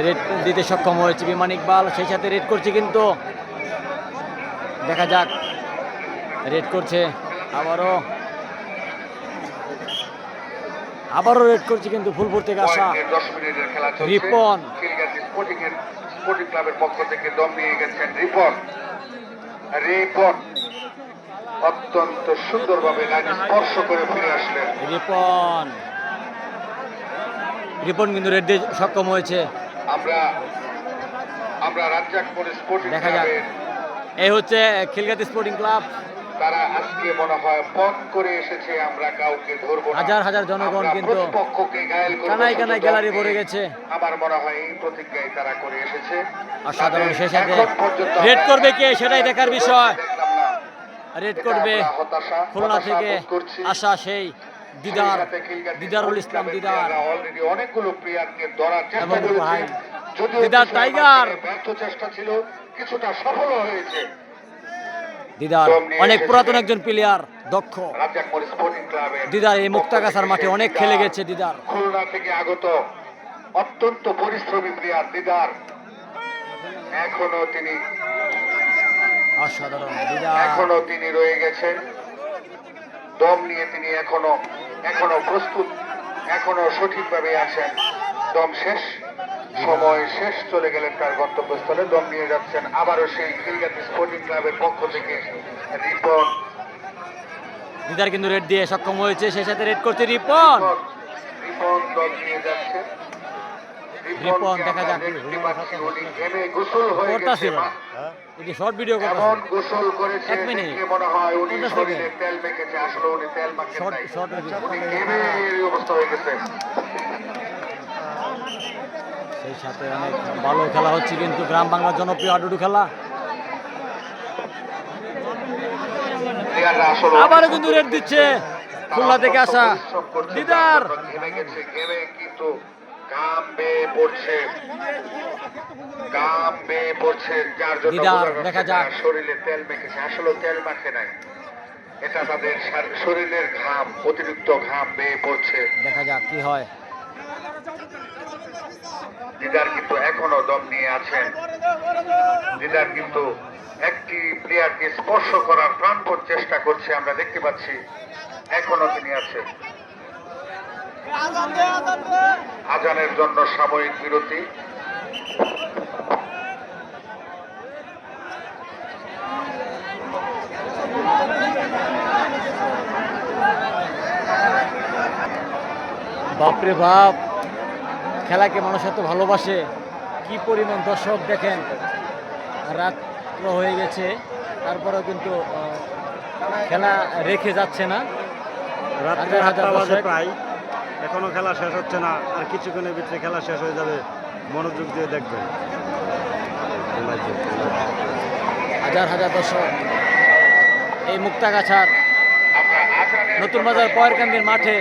S1: রেড দিতে সক্ষম হয়েছে বিমান ইকবাল, সেই সাথে রেড করছে কিন্তু দেখা যাক রেড করছে আবারও রেড করছে কিন্তু ফুলপুর থেকে আসা
S2: 10 মিনিটের খেলা চলছে।
S1: রিপন।
S2: খিলগাতি স্পোর্টিং ক্লাবের পক্ষ থেকে দম নিয়ে গেছেন রিপন অত্যন্ত সুন্দরভাবে লাইন স্পর্শ করে ফিরে আসলেন।
S1: রিপন কিন্তু রেড দিয়ে সক্ষম হয়েছে।
S2: আমরা রাজ্জাকপুর স্পোর্টিং
S1: দেখা যাক,
S2: ক্লাবের
S1: এই হচ্ছে খিলগাতি স্পোর্টিং ক্লাব।
S2: তারা আজকে মনে হয় পথ করে এসেছে, আমরা কাউকে ধরবো না।
S1: হাজার হাজার জনগণ
S2: আমরা
S1: কিন্তু
S2: প্রতিপক্ষকে ঘায়েল করব,
S1: কানায়
S2: শুধু
S1: গ্যালারি
S2: দম
S1: ভরে
S2: দিয়ে।
S1: গেছে।
S2: আমার মনে হয় এই প্রতিজ্ঞাই তারা করে এসেছে।
S1: অসাধারণ,
S2: তাদের
S1: সেই সাথে
S2: এখন পর্যন্ত
S1: রেড
S2: আমরা
S1: করবে কে সেটাই দেখার বিষয়।
S2: দেখলাম না।
S1: রেড
S2: এটা
S1: করবে
S2: আমরা
S1: খুলনা
S2: হতাশা
S1: থেকে
S2: বোধ করছি।
S1: আসা সেই দিদারুল ইসলাম দিদার
S2: অলরেডি অনেকগুলো প্লেয়ারকে ধরার চেষ্টা
S1: এবং
S2: করেছে,
S1: ভাই
S2: যদিও
S1: দিদার
S2: কিছু
S1: টাইগার।
S2: আমাদের ব্যর্থ চেষ্টা ছিল, কিছুটা সফল হয়েছে।
S1: দিদার অনেক পুরাতন একজন প্লেয়ার, দক্ষ।
S2: রাজ্জাকপুর স্পোর্টিং ক্লাবের
S1: দিদার এই মুক্তাগাছার মাঠে অনেক খেলে গেছে দিদার।
S2: খুলনা থেকে আগত অত্যন্ত পরিশ্রমী প্লেয়ার দিদার, এখনো তিনি
S1: অসাধারণ দিদার।
S2: তিনি রয়ে গেছেন দম নিয়ে, তিনি এখনো প্রস্তুত, এখনো সঠিকভাবে আছেন। দম শেষ, সময় শেষ, চলে গেলেন তার গন্তব্যস্থলে। দম নিয়ে যাচ্ছেন আবারও সেই খিলগাতি স্পোর্টিং ক্লাবের পক্ষ থেকে রিপন।
S1: দিদার কিন্তু রেড দিয়ে সক্ষম হয়েছে, সেই সাথে রেড করছে রিপন।
S2: রিপন দম নিয়ে যাচ্ছেন।
S1: রিপন দেখা যাক
S2: উনি ঘেমে গোসল হয়ে গেছে,
S1: এটি শর্ট ভিডিও
S2: এমন
S1: করতেছে।
S2: গোসল করেছে
S1: 1 মিনিট।
S2: দেখে মনে হয় উনি
S1: 50
S2: শরীরে
S1: সেকেন্ড।
S2: তেল মেখেছে, আসলে উনি তেল মাখেন
S1: শর্ট
S2: নাই,
S1: শর্ট
S2: উনি ঘেমে এই অবস্থা হয়ে গেছে।
S1: সেই সাথে অনেক ভালো খেলা হচ্ছে কিন্তু গ্রাম বাংলার জনপ্রিয় হাডুডু খেলা।
S2: প্লেয়াররা আসলে
S1: আবারও কিন্তু রেড দিচ্ছে খুলনা থেকে আসা
S2: পরিশ্রম করছে,
S1: দিদার।
S2: ঘেমে গেছে, ঘেমে কিন্তু ঘাম বেয়ে পড়ছে, ঘাম বেয়ে পড়ছে, যার জন্য
S1: দিদার,
S2: বোঝা যাচ্ছে
S1: দেখা যাক।
S2: তারা শরীরে তেল মেখেছে, আসলে তেল মাখে নাই, এটা তাদের শরীরের ঘাম, অতিরিক্ত ঘাম বেয়ে পড়ছে।
S1: দেখা যাক কি হয়।
S2: দিদার কিন্তু এখনো দম নিয়ে আছেন। দিদার কিন্তু একটি প্লেয়ারকে স্পর্শ করার প্রাণপণ চেষ্টা করছে, আমরা দেখতে পাচ্ছি এখনো তিনি আছেন। আজানের জন্য সাময়িক বিরতি।
S1: বাপরে বাপ, খেলাকে মানুষ এত ভালোবাসে, কি পরিমাণ দর্শক দেখেন। রাত্র হয়ে গেছে, তারপরেও কিন্তু খেলা রেখে যাচ্ছে না।
S3: রাত্রে
S1: হাজার
S3: 8টা বাজে
S1: দর্শক।
S3: প্রায়, এখনো খেলা শেষ হচ্ছে না, আর কিছুক্ষণের ভিতরে খেলা শেষ হয়ে যাবে। মনোযোগ দিয়ে দেখবেন।
S1: হাজার হাজার দর্শক এই মুক্তাগাছার
S2: আমরা আজানের
S1: নতুন বাজার পয়েরকান্দির মাঠে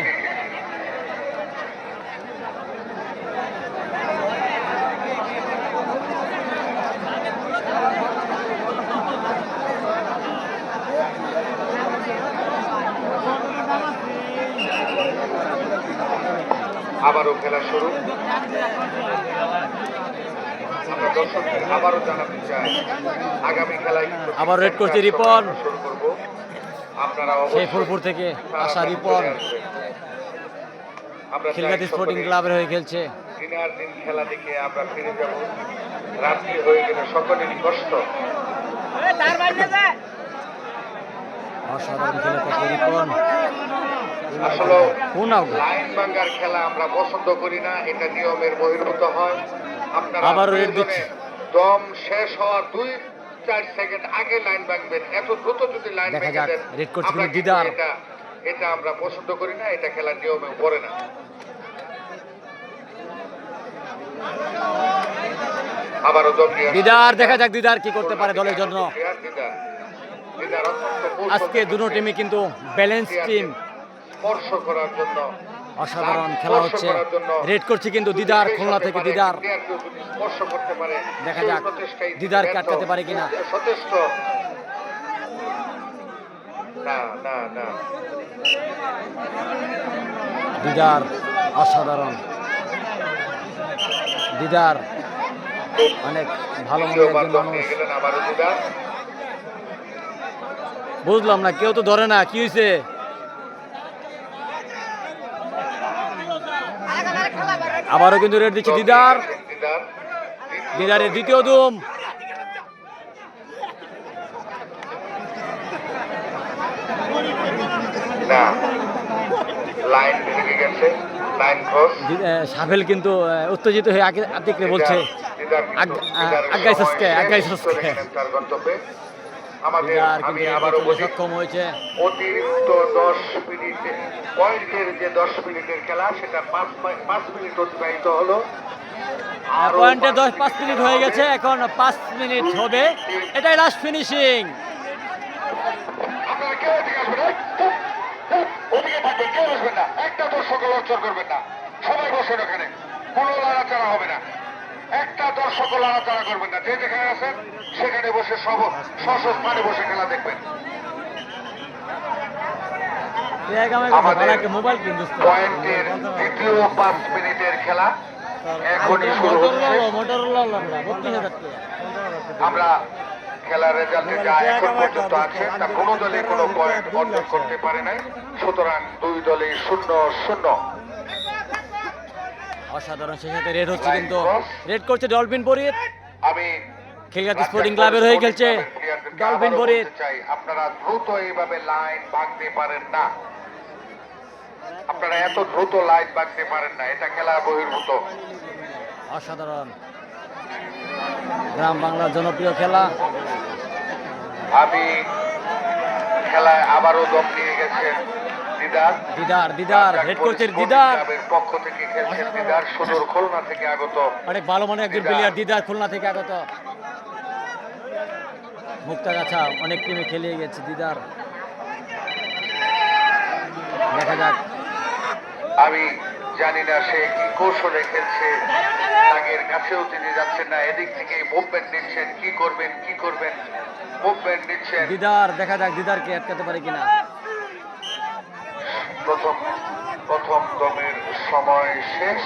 S2: আবারও খেলা শুরু। আমরা দর্শকদের আবারও জানাতে চাই আগামী খেলায় কিন্তু
S1: আবার রেড করছে রিপন।
S2: শুরু করব। আপনারা
S1: সেই
S2: অবশ্যই
S1: ফুলপুর থেকে আসা রিপন
S2: আমরা
S1: খিলগাতি স্পোর্টিং ক্লাবের হয়ে খেলছে।
S2: দিনের দিন খেলা দেখে আমরা ফিরে যাব। রাত্রি হয়ে গেলে সকলেরই কষ্ট।
S1: অসাধারণ খেলে থাকে রিপন।
S2: আসলে
S1: কোন আউট?
S2: লাইন ভাঙ্গার খেলা আমরা পছন্দ করি না, এটা নিয়মের বহির্ভূত হয়। আপনারা
S1: আবারও রেড
S2: প্রয়োজনে
S1: দিচ্ছে।
S2: দম শেষ হওয়ার 2-4 সেকেন্ড আগে লাইন ভাঙবেন। এত দ্রুত যদি লাইন
S1: দেখা
S2: ভেঙে
S1: যাক,
S2: দেন,
S1: রেড করছে
S2: আমরা
S1: কিন্তু
S2: কিন্তু
S1: দিদার।
S2: এটা আমরা পছন্দ করি না, এটা খেলার নিয়মে পড়ে না। আবারও দম নিয়ে আসছে।
S1: দিদার, দেখা যাক দিদার কি করতে পারে দলের জন্য।
S2: দিদার অত্যন্ত কৌশল
S1: আজকে দুটো টিমই কিন্তু ব্যালেন্স টিম।
S2: স্পর্শ করার জন্য
S1: অসাধারণ খেলা হচ্ছে। রেড করছে কিন্তু দিদার, খুলনা থেকে দিদার।
S2: স্পর্শ করতে পারে,
S1: দেখা
S2: সেই
S1: যাক
S2: প্রচেষ্টায়
S1: দিদারকে
S2: ব্যর্থ।
S1: আটকাতে পারে কিনা।
S2: সচেষ্ট না না না
S1: দিদার অসাধারণ। দিদার অনেক ভালো মনের
S2: দ্বিতীয়বার
S1: একজন
S2: দম
S1: মানুষ।
S2: নিয়ে গেলেন আবারও দিদার।
S1: বুঝলাম না, কেউ তো ধরে না, কি হয়েছে? আবারও কিন্তু রেড দিচ্ছে দিদার।
S2: দিদার
S1: দিদারের দ্বিতীয় দুম।
S2: না, লাইন ভেঙে গেছে, লাইন ক্রস।
S1: সাভেল কিন্তু উত্তেজিত হয়ে আতিকরে বলছে আগাইছসকে।
S2: তার গন্তব্যে আমাদের
S1: দিদার
S2: আমি
S1: কিন্তু
S2: আবারও বলি,
S1: সক্ষম হয়েছে।
S2: অতিরিক্ত 10 মিনিটে পয়েন্টের যে 10 মিনিটের খেলা, সেটা 5 মিনিট অতিবাহিত হলো। আরো
S1: পয়েন্টে
S2: 5
S1: 5 মিনিট হয়ে গেছে, এখন 5 মিনিট হবে। এটাই লাস্ট ফিনিশিং।
S2: আপনারা কেউ এদিকে আসবেন না, ওদিকে থাকবেন, কেউ আসবেন না, একটা দর্শক লড়চড় করবেন না, সবাই বসেন ওখানে, কোনো লড়াচড়া হবে না, একটা দর্শক লড়াচড়া করবেন না, যে যেখানে আছেন সেখানে বসে সস্থানে বসে খেলা দেখবেন। আমাদের
S1: মোবাইল কিন্তু
S2: পয়েন্টের দ্বিতীয় 5 মিনিটের খেলা এখনই শুরু হচ্ছে। আমরা খেলার রেজাল্টে যা এখন পর্যন্ত আছে তা কোনো দলে কোনো পয়েন্ট অর্জন করতে পারে নাই, সুতরাং দুই দলে 0-0।
S1: অসাধারণ, সেই সাথে রেড হচ্ছে কিন্তু। রেড করছে ডলফিন বরিদ।
S2: আমি
S1: খিলগাতি স্পোর্টিং ক্লাবের হয়ে খেলছে ডলফিন বরিদ।
S2: চাই আপনারা দ্রুত এইভাবে লাইন ভাঙতে পারেন না, আপনারা এত দ্রুত লাইন ভাঙতে পারেন না, এটা খেলা বহির্ভূত।
S1: অসাধারণ, গ্রাম বাংলার জনপ্রিয় খেলা।
S2: আমি খেলায় আবারও দম নিয়ে গেছেন দিদার।
S1: দিদার হেড করছে দিদার।
S2: ক্লাবের পক্ষ থেকে খেলছেন দিদার, সুদূর খুলনা থেকে আগত।
S1: অনেক ভালো মনে একজন প্লেয়ার দিদার, খুলনা থেকে আগত। মুক্তাগাছা অনেক টিমে খেলিয়ে গেছে দিদার। দেখা যাক।
S2: আমি জানি না সে কি কৌশলে খেলছে, আগের কাছেও তিনি যাচ্ছেন না, এদিক থেকে মুভমেন্ট নিচ্ছেন, কি করবেন মুভমেন্ট নিচ্ছেন।
S1: দিদার, দেখা যাক দিদারকে আটকাতে পারে কিনা।
S2: প্রথম দমের সময় শেষ,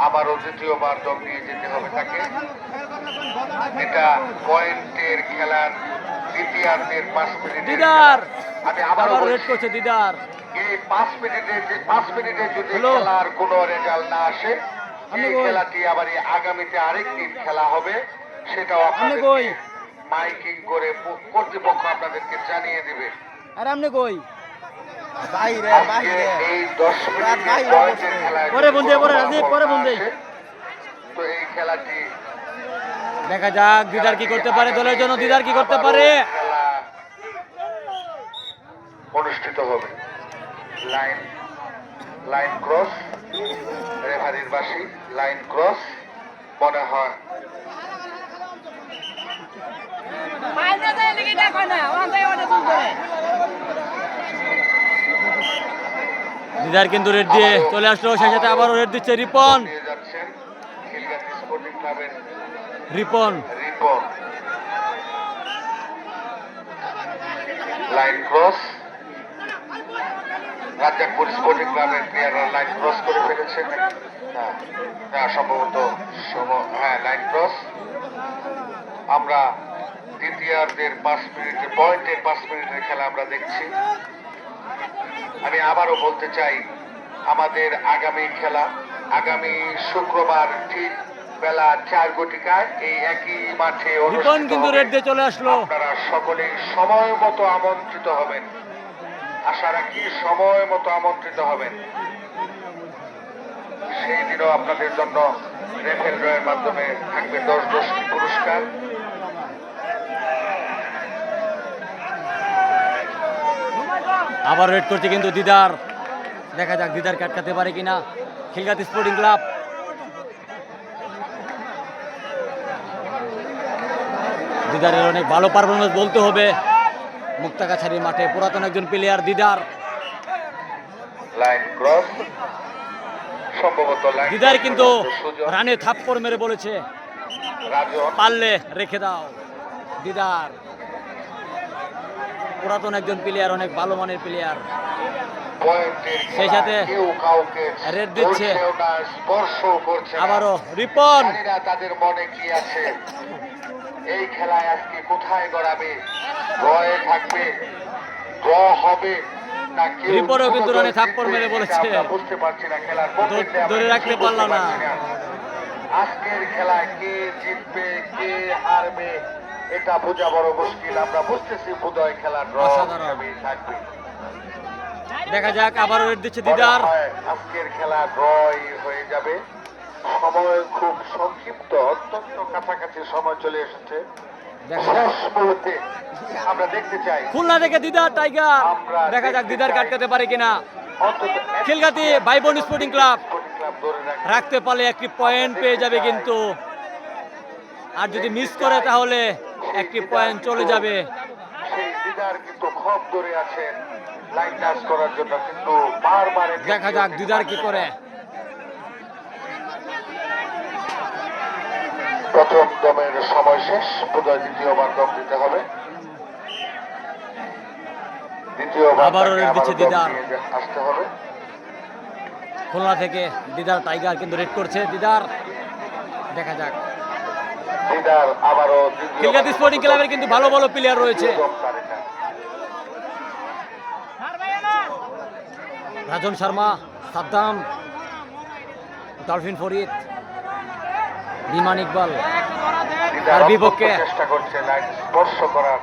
S2: আবারও দ্বিতীয়বার দম নিয়ে যেতে হবে তাকে। এটা পয়েন্টের খেলার দ্বিতীয়ার্ধের 5 মিনিট।
S1: দিদার
S2: আমি আবারও
S1: রেড করছে দিদার।
S2: এই 5 মিনিটে যদি খেলার কোনো রেজাল্ট না আসে, এই খেলাটি আবার আগামীতে আরেকটি খেলা হবে, সেটাও আপনাদেরকে মাইকিং করে কর্তৃপক্ষ আপনাদেরকে জানিয়ে দিবে।
S1: আর আপনি কই?
S2: আজকে এই 10 মিনিটের পয়েন্টের খেলায়
S1: পরে বন্ধু, পরে রাজীব, পরে বন্ধু।
S2: তো এই খেলাটি
S1: দেখা যাক দিদার কি করতে পারে দলের জন্য। দিদার কি করতে পারে?
S2: খেলা অনুষ্ঠিত হবে। লাইন ক্রস, রেফারির বাসি, লাইন ক্রস মনে হয়
S1: দিদার কিন্তু রেড দিয়ে চলে আসলো, সেই সাথে আবারও রেড দিচ্ছে রিপন।
S2: নিয়ে যাচ্ছেন খিলগাতি স্পোর্টিং ক্লাবের
S1: Ripon
S2: Ripon. Line cross, Razzakpur sporting ক্লাবের প্লেয়াররা লাইন ক্রস করে ফেলেছে। সম্ভবত হ্যাঁ, লাইন ক্রস। আমরা দ্বিতীয়ার্ধের 5 মিনিটের পয়েন্টের 5 মিনিটের খেলা আমরা দেখছি। আমি আবারও বলতে চাই, আমাদের আগামী খেলা আগামী শুক্রবার ঠিক বেলা 4 ঘটিকায় এই একই মাঠে
S1: রিপন
S2: অনুষ্ঠিত
S1: কিন্তু
S2: হবে।
S1: রেড দিয়ে চলে আসলো।
S2: আপনারা সকলেই সময় মতো আমন্ত্রিত হবেন, আশা রাখি সময় মতো আমন্ত্রিত হবেন। সেই দিনও আপনাদের জন্য রেফেল ড্রয়ের মাধ্যমে থাকবে 10টি পুরস্কার।
S1: আবার রেড করছে কিন্তু দিদার, দেখা যাক দিদার কাটকাতে পারে কিনা খিলগাতি স্পোর্টিং ক্লাব। দিদারের অনেক ভালো পারফরমেন্স বলতে হবে মুক্তাগাছারি মাঠে, পুরাতন একজন প্লেয়ার দিদার।
S2: লাইন ক্রস, সম্ভবত লাইন
S1: দিদার কিন্তু
S2: সুযোগ।
S1: রানে থাপ্পড় মেরে বলেছে
S2: রাজন
S1: পারলে রেখে দাও। দিদার পুরাতন একজন প্লেয়ার, অনেক ভালো মানের প্লেয়ার।
S2: পয়েন্টের
S1: সেই
S2: খেলা,
S1: সাথে
S2: কেউ কাউকে
S1: রেড দিচ্ছে।
S2: ধরছেও না, স্পর্শ করছে না।
S1: আবারও রিপন,
S2: জানি না তাদের মনে কি আছে। এই খেলায় আজকে কোথায় গড়াবে, ড্রয়ে থাকবে, ড্র হবে না কেউ
S1: রিপনও কিন্তু রানে থাপ্পড়
S2: জিতবে,
S1: মেরে
S2: এটা
S1: বলেছে।
S2: আমরা বুঝতে পারছি না। খেলার গতিতে আমরা
S1: ধরে রাখতে
S2: কিছুই
S1: পারলাম
S2: বুঝতে
S1: না।
S2: পারছি না। আজকের খেলায় কে জিতবে কে হারবে এটা বোঝা বড় মুশকিল। আমরা বুঝতেছি বোধহয় খেলা ড্র
S1: অসাধারণ।
S2: হিসাবেই থাকবে।
S1: দেখা যাক আবারও রেড দিচ্ছে দিদার।
S2: মনে হয় আজকের খেলা ড্রই হয়ে যাবে। সময় খুব সংক্ষিপ্ত, অত্যন্ত কাছাকাছি সময় চলে এসেছে। শেষ মুহূর্তে আমরা দেখতে চাই
S1: খুলনা থেকে দিদার টাইগার, দেখা যাক দিদার কাটকাতে পারে কিনা। খিলগাতি ভাইবোন স্পোর্টিং ক্লাব
S2: স্পোর্টিং ক্লাব ধরে রাখে।
S1: রাখতে পারলে একটি পয়েন্ট পেয়ে যাবে কিন্তু, আর যদি মিস করে তাহলে একটি পয়েন্ট চলে যাবে।
S2: সেই দিদার কিন্তু খপ ধরে আছেন লাইন টাচ করার জন্য, কিন্তু বারবার
S1: দেখা যাক দিদার কি করে।
S2: প্রথম দমের সময় শেষ, বোধহয় দ্বিতীয়বার দম দিতে হবে। দ্বিতীয়বার
S1: আবারও
S2: তাকে
S1: রেড দিচ্ছে
S2: আবারও দম
S1: দিদার।
S2: দিয়ে আসতে হবে।
S1: খুলনা থেকে দিদার টাইগার কিন্তু রেড করছে দিদার, দেখা যাক।
S2: দিদার আবারও
S1: খিলগাতি স্পোর্টিং ক্লাবের কিন্তু ভালো ভালো প্লেয়ার রয়েছে। রাজন শর্মা, সাদ্দাম, ডলফিন ফরিদ, বিমান ইকবাল আর বিপক্ষে
S2: চেষ্টা করছে লাইন স্পর্শ করার।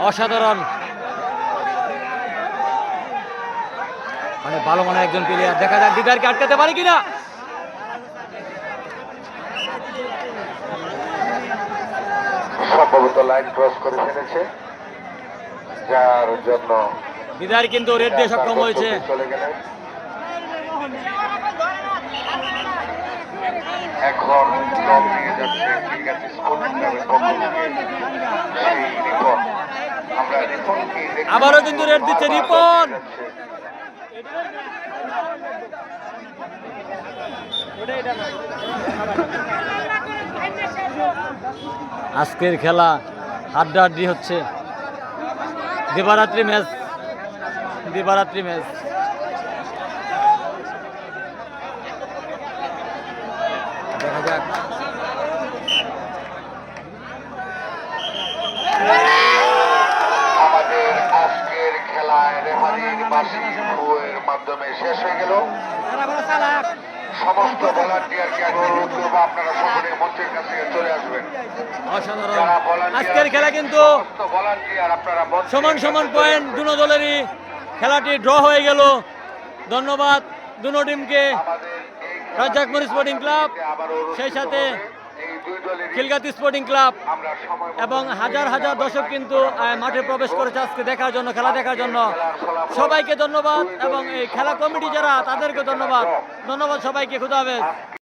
S1: অসাধারণ, মানে ভালো মানের একজন প্লেয়ার। দেখা যাক দিদারকে আটকাতে পারে কিনা।
S2: সম্ভবত লাইন ক্রস করে ফেলেছে, যার জন্য
S1: দিদার কিন্তু রেড দিয়ে সক্ষম হয়েছে।
S2: চলে গেলেন। এখন দম নিয়ে যাচ্ছে খিলগাতি স্পোর্টিং ক্লাবের পক্ষ থেকে সেই রিপন। আমরা রিপনকে দেখতে
S1: আবারও কিন্তু রেড দিচ্ছে
S2: বারবার
S1: রিপন।
S2: দম দিয়ে যাচ্ছে।
S1: আজকের খেলা হাড্ডাহাড্ডি হচ্ছে, দিবারাত্রি ম্যাচ, দিবারাত্রি ম্যাচ। দেখা যাক।
S2: আমাদের আজকের খেলায় রেফারির বার্ষিক ভুয়ের মাধ্যমে শেষ হয়ে গেল। সমস্ত ভলান্টিয়ারকে আমি অনুরোধ করবো আপনারা সকলে মঞ্চের কাছে চলে আসবেন।
S1: অসাধারণ
S2: যারা volunteer
S1: আজকের খেলা কিন্তু
S2: সমস্ত volunteer আপনারা মঞ্চের
S1: সমান সমান
S2: কাছে
S1: পয়েন্ট,
S2: চলে আসবেন।
S1: দুনো দলেরই খেলাটি ড্র হয়ে গেল। ধন্যবাদ দুনো টিমকে,
S2: আমাদের এই
S1: রাজ্জাকপুর স্পোর্টিং ক্লাব,
S2: আবারও অনুষ্ঠিত
S1: সেই সাথে
S2: হবে। এই দুই দলেরই
S1: খিলগাতি স্পোর্টিং ক্লাব
S2: আমরা সময় মতো
S1: এবং হাজার হাজার দর্শক কিন্তু মাঠে প্রবেশ করেছে আজকে দেখার জন্য, খেলা দেখার জন্য। সবাইকে ধন্যবাদ এবং এই খেলা কমিটি যারা তাদেরকে ধন্যবাদ। ধন্যবাদ সবাইকে, খুদা হাফেজ।